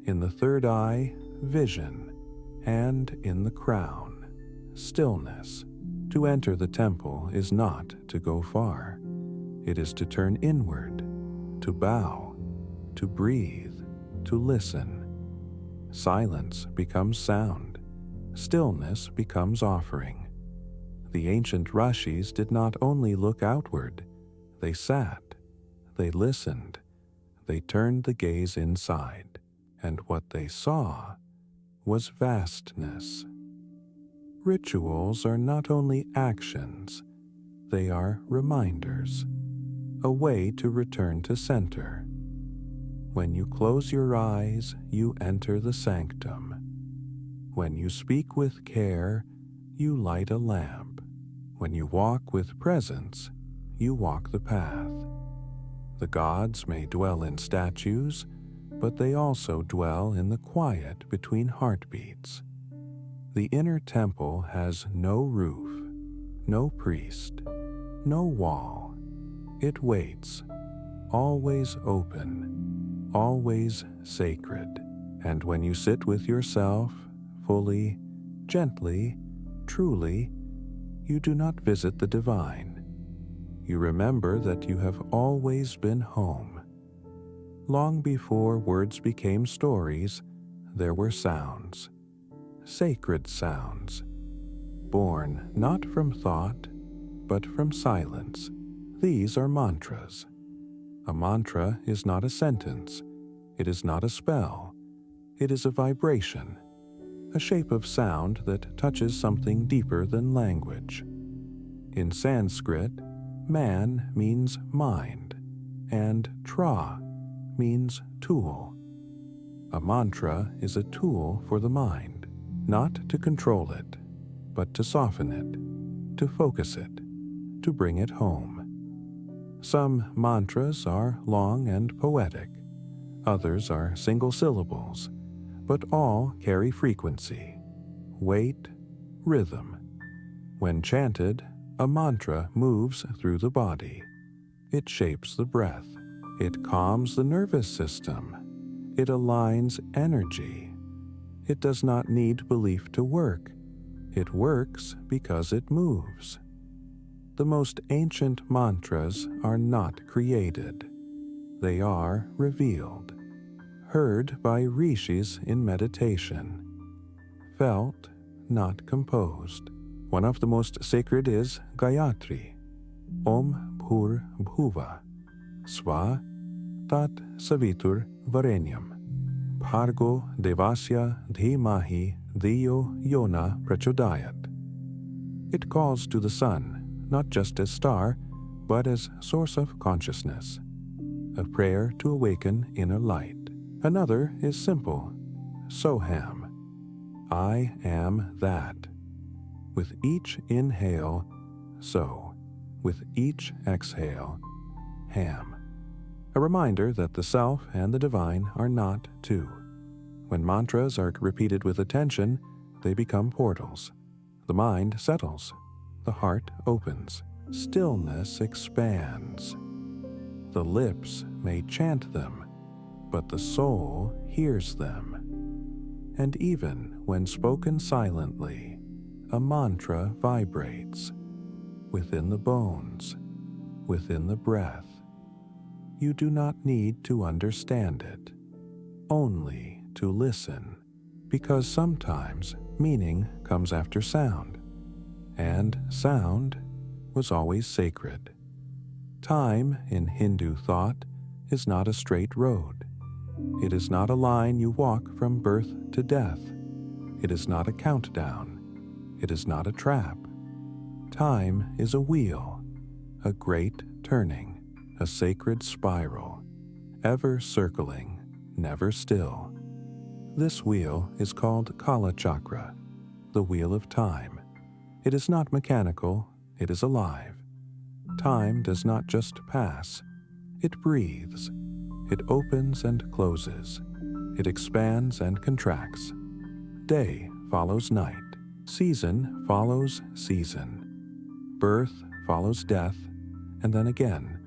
In the third eye, vision. And in the crown, stillness. To enter the temple is not to go far. It is to turn inward, to bow, to breathe, to listen. Silence becomes sound. Stillness becomes offering. The ancient rishis did not only look outward. They sat, they listened, they turned the gaze inside, and what they saw was vastness. Rituals are not only actions, they are reminders, a way to return to center. When you close your eyes, you enter the sanctum. When you speak with care, you light a lamp. When you walk with presence, you walk the path. The gods may dwell in statues, but they also dwell in the quiet between heartbeats. The inner temple has no roof, no priest, no wall. It waits, always open, always sacred. And when you sit with yourself, fully, gently, truly, you do not visit the divine. You remember that you have always been home. Long before words became stories, there were sounds, sacred sounds, born not from thought, but from silence. These are mantras. A mantra is not a sentence. It is not a spell. It is a vibration, a shape of sound that touches something deeper than language. In Sanskrit, man means mind, and tra means tool. A mantra is a tool for the mind, not to control it, but to soften it, to focus it, to bring it home. Some mantras are long and poetic, others are single syllables, but all carry frequency, weight, rhythm. When chanted, a mantra moves through the body. It shapes the breath. It calms the nervous system. It aligns energy. It does not need belief to work. It works because it moves. The most ancient mantras are not created. They are revealed, heard by rishis in meditation, felt, not composed. One of the most sacred is Gayatri, Om Pur Bhuva, Swa, tat savitur varenyam, bhargo devasya dhimahi dhiyo yona prachodayat. It calls to the sun, not just as star, but as source of consciousness, a prayer to awaken inner light. Another is simple, soham, I am that. With each inhale, so. With each exhale, ham. A reminder that the self and the divine are not two. When mantras are repeated with attention, they become portals. The mind settles. The heart opens. Stillness expands. The lips may chant them, but the soul hears them. And even when spoken silently, a mantra vibrates within the bones, within the breath. You do not need to understand it, only to listen, because sometimes meaning comes after sound, and sound was always sacred. Time in Hindu thought is not a straight road. It is not a line you walk from birth to death. It is not a countdown. It is not a trap. Time is a wheel, a great turning, a sacred spiral, ever circling, never still. This wheel is called Kala Chakra, the wheel of time. It is not mechanical, it is alive. Time does not just pass, it breathes. It opens and closes. It expands and contracts. Day follows night. Season follows season. Birth follows death, and then again,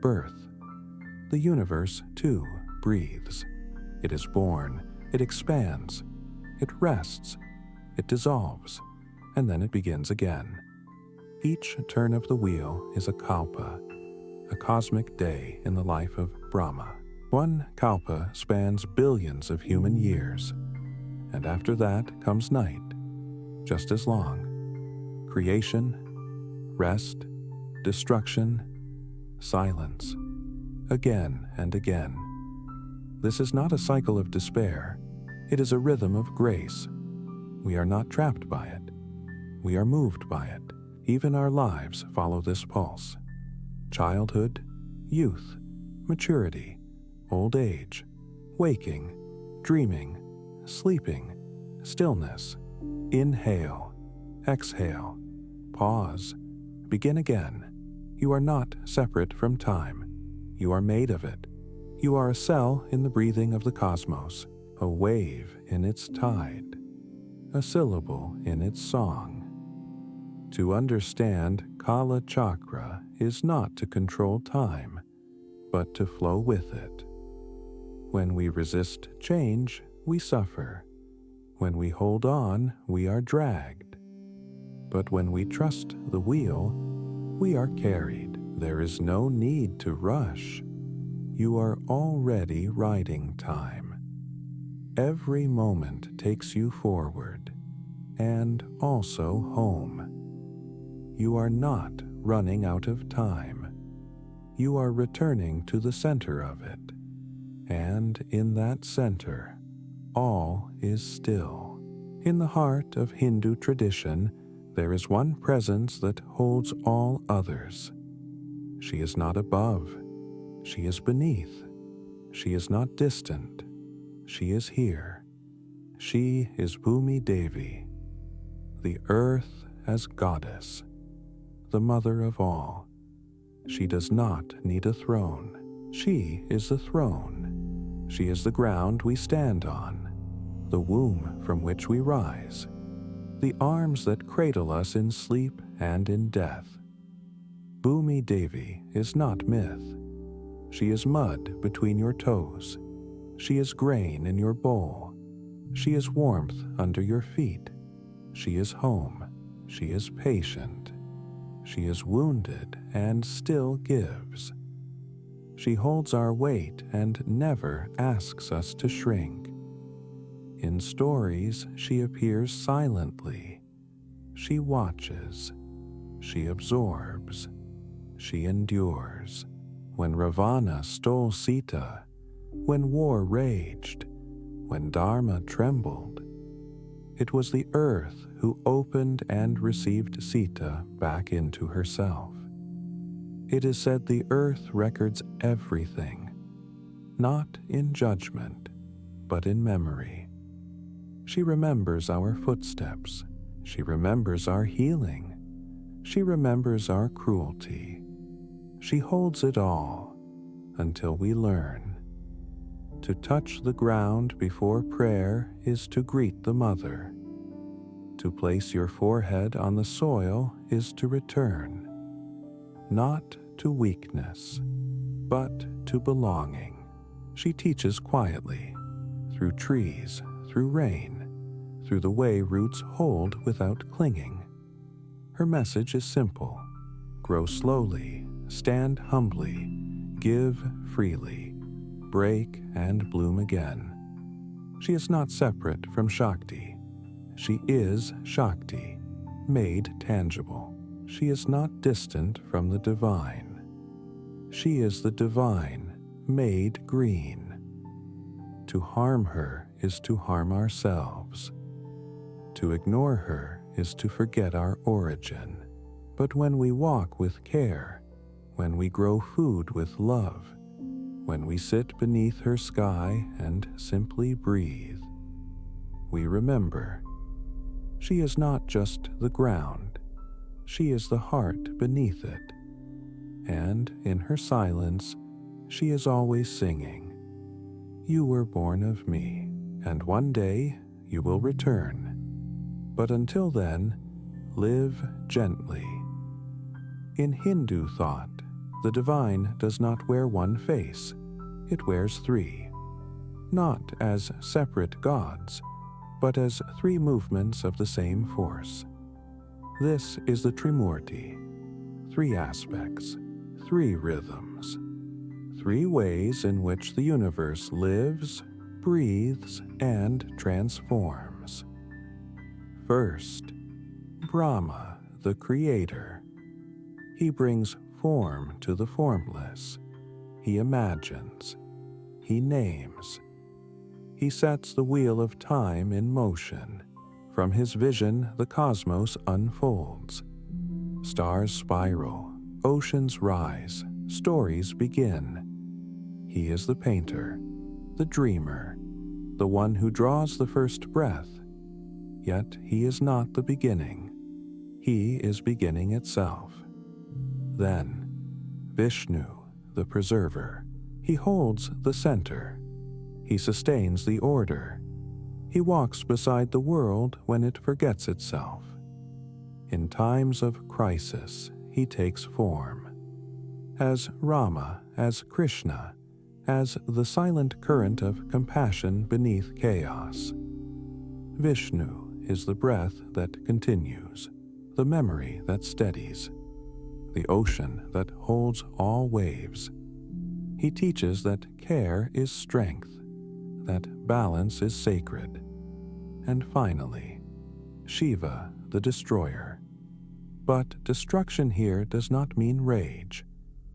birth. The universe, too, breathes. It is born, it expands, it rests, it dissolves, and then it begins again. Each turn of the wheel is a kalpa, a cosmic day in the life of Brahma. One kalpa spans billions of human years, and after that comes night, just as long. Creation, rest, destruction, silence, again and again. This is not a cycle of despair, it is a rhythm of grace. We are not trapped by it. We are moved by it. Even our lives follow this pulse. Childhood, youth, maturity, old age, waking, dreaming, sleeping, stillness, inhale, exhale, pause, begin again. You are not separate from time. You are made of it. You are a cell in the breathing of the cosmos, a wave in its tide, a syllable in its song. To understand Kala Chakra is not to control time, but to flow with it. When we resist change, we suffer. When we hold on, we are dragged. But when we trust the wheel, we are carried. There is no need to rush. You are already riding time. Every moment takes you forward, and also home. You are not running out of time. You are returning to the center of it. And in that center, all is still. In the heart of Hindu tradition, there is one presence that holds all others. She is not above. She is beneath. She is not distant. She is here. She is Bhumi Devi, the earth as goddess, the mother of all. She does not need a throne. She is the throne. She is the ground we stand on, the womb from which we rise, the arms that cradle us in sleep and in death. Bhumi Devi is not myth. She is mud between your toes. She is grain in your bowl. She is warmth under your feet. She is home. She is patient. She is wounded and still gives. She holds our weight and never asks us to shrink. In stories, she appears silently. She watches. She absorbs. She endures. when Ravana stole Sita, when war raged, when Dharma trembled. It was the earth who opened and received Sita back into herself. It is said the earth records everything, not in judgment, but in memory. She remembers our footsteps. She remembers our healing. She remembers our cruelty. She holds it all until we learn. To touch the ground before prayer is to greet the Mother. To place your forehead on the soil is to return, not to weakness, but to belonging. She teaches quietly, through trees, through rain, through the way roots hold without clinging. Her message is simple: grow slowly, stand humbly, give freely, break and bloom again. She is not separate from Shakti. She is Shakti, made tangible. She is not distant from the divine. She is the divine, made green. To harm her is to harm ourselves. To ignore her is to forget our origin. But when we walk with care, when we grow food with love, when we sit beneath her sky and simply breathe, we remember. She is not just the ground. She is the heart beneath it. And in her silence, she is always singing, "You were born of me, and one day you will return. But until then, live gently." In Hindu thought, the divine does not wear one face, it wears three, not as separate gods, but as three movements of the same force. This is the Trimurti, three aspects, three rhythms, three ways in which the universe lives, breathes, and transforms. First, Brahma, the creator. He brings form to the formless. He imagines. He names. He sets the wheel of time in motion. From his vision, the cosmos unfolds. Stars spiral, oceans rise, stories begin. He is the painter, the dreamer, the one who draws the first breath. Yet he is not the beginning. He is beginning itself. Then, Vishnu, the preserver. He holds the center. He sustains the order. He walks beside the world when it forgets itself. In times of crisis, he takes form. As Rama, as Krishna, as the silent current of compassion beneath chaos. Vishnu is the breath that continues, the memory that steadies, the ocean that holds all waves. He teaches that care is strength, that balance is sacred. And finally, Shiva, the destroyer. But destruction here does not mean rage.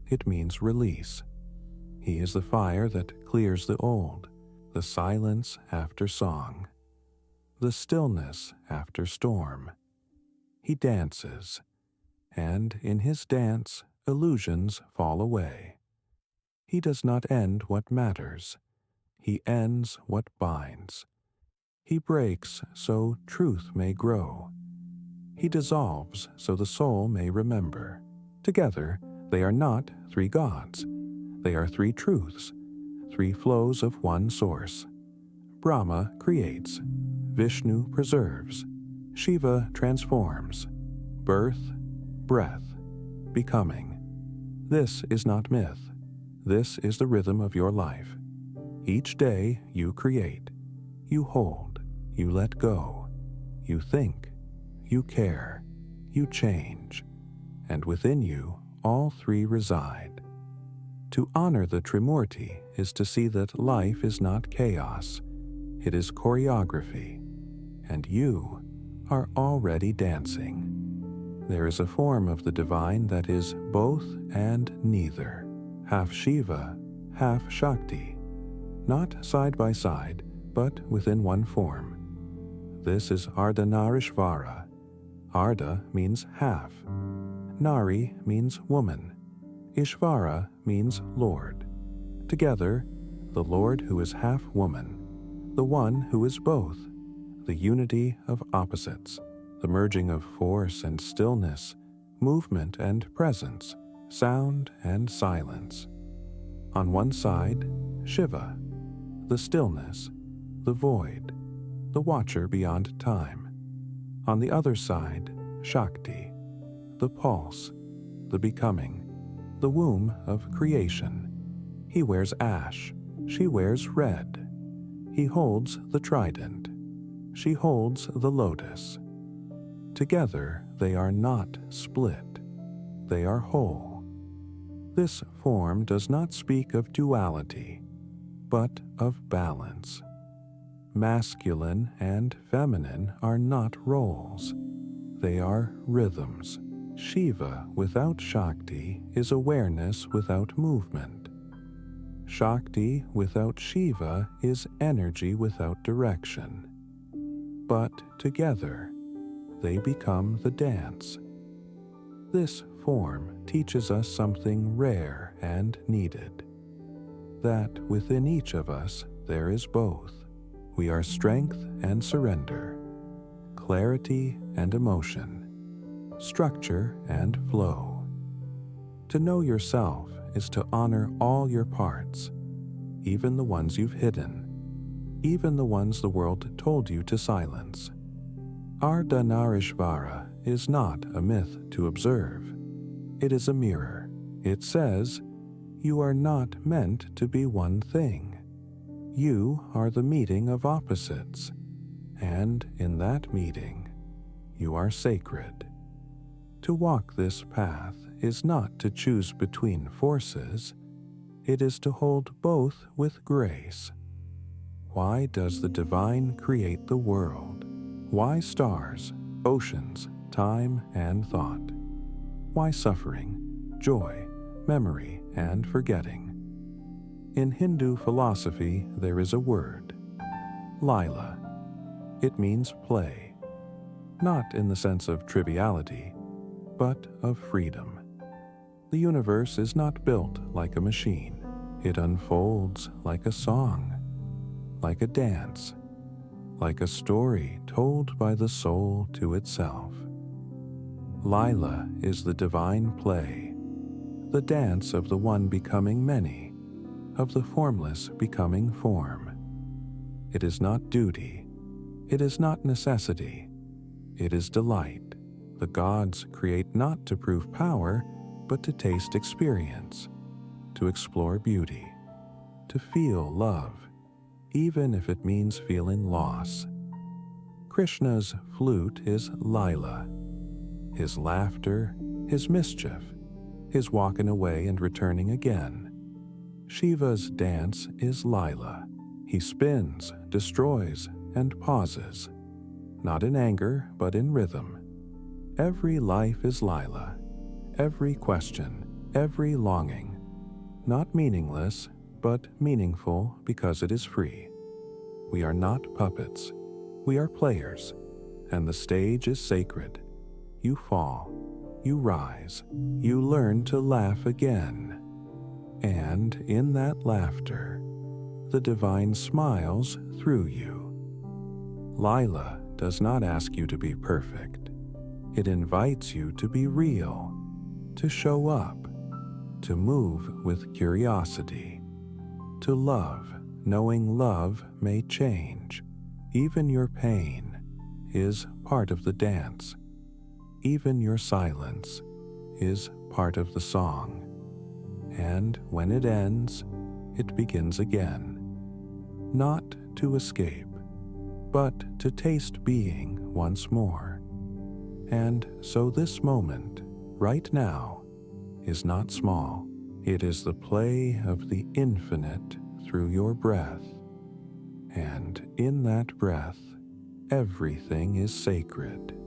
It means release. He is the fire that clears the old, the silence after song, the stillness after storm. He dances, and in his dance, illusions fall away. He does not end what matters. He ends what binds. He breaks so truth may grow. He dissolves so the soul may remember. Together, they are not three gods. They are three truths, three flows of one source. Brahma creates. Vishnu preserves. Shiva transforms. Birth, breath, becoming. This is not myth. This is the rhythm of your life. Each day you create, you hold, you let go, you think, you care, you change, and within you all three reside. To honor the Trimurti is to see that life is not chaos, it is choreography, and you are already dancing. There is a form of the divine that is both and neither, half Shiva, half Shakti, not side by side, but within one form. This is Ardhanarishvara. Ardha means half. Nari means woman. Ishvara means Lord. Together, the Lord who is half woman, the one who is both, the unity of opposites, the merging of force and stillness, movement and presence, sound and silence. On one side, Shiva, the stillness, the void, the watcher beyond time. On the other side, Shakti, the pulse, the becoming, the womb of creation. He wears ash, she wears red. He holds the trident, she holds the lotus. Together they are not split, they are whole. This form does not speak of duality, but of balance. Masculine and feminine are not roles, they are rhythms. Shiva without Shakti is awareness without movement. Shakti without Shiva is energy without direction. But together, they become the dance. This form teaches us something rare and needed, that within each of us there is both. We are strength and surrender, clarity and emotion, structure and flow. To know yourself is to honor all your parts, even the ones you've hidden, even the ones the world told you to silence. Ardhanarishvara is not a myth to observe. It is a mirror. It says, you are not meant to be one thing. You are the meeting of opposites, and in that meeting, you are sacred. To walk this path is not to choose between forces, it is to hold both with grace. Why does the divine create the world? Why stars, oceans, time, and thought? Why suffering, joy, memory, and forgetting? In Hindu philosophy, there is a word, Lila. It means play, not in the sense of triviality, but of freedom. The universe is not built like a machine. It unfolds like a song, like a dance, like a story told by the soul to itself. Lila is the divine play, the dance of the one becoming many, of the formless becoming form. It is not duty, it is not necessity, it is delight. The gods create not to prove power, but to taste experience, to explore beauty, to feel love, even if it means feeling loss. Krishna's flute is Lila, his laughter, his mischief, his walking away and returning again. Shiva's dance is Lila. He spins, destroys, and pauses, not in anger, but in rhythm. Every life is Lila, every question, every longing, not meaningless, but meaningful because it is free. We are not puppets, we are players, and the stage is sacred. You fall, you rise, you learn to laugh again. And in that laughter, the divine smiles through you. Lila does not ask you to be perfect. It invites you to be real, to show up, to move with curiosity, to love, knowing love may change. Even your pain is part of the dance. Even your silence is part of the song. And when it ends, it begins again. Not to escape, but to taste being once more. And so this moment, right now, is not small. It is the play of the infinite through your breath. And in that breath, everything is sacred.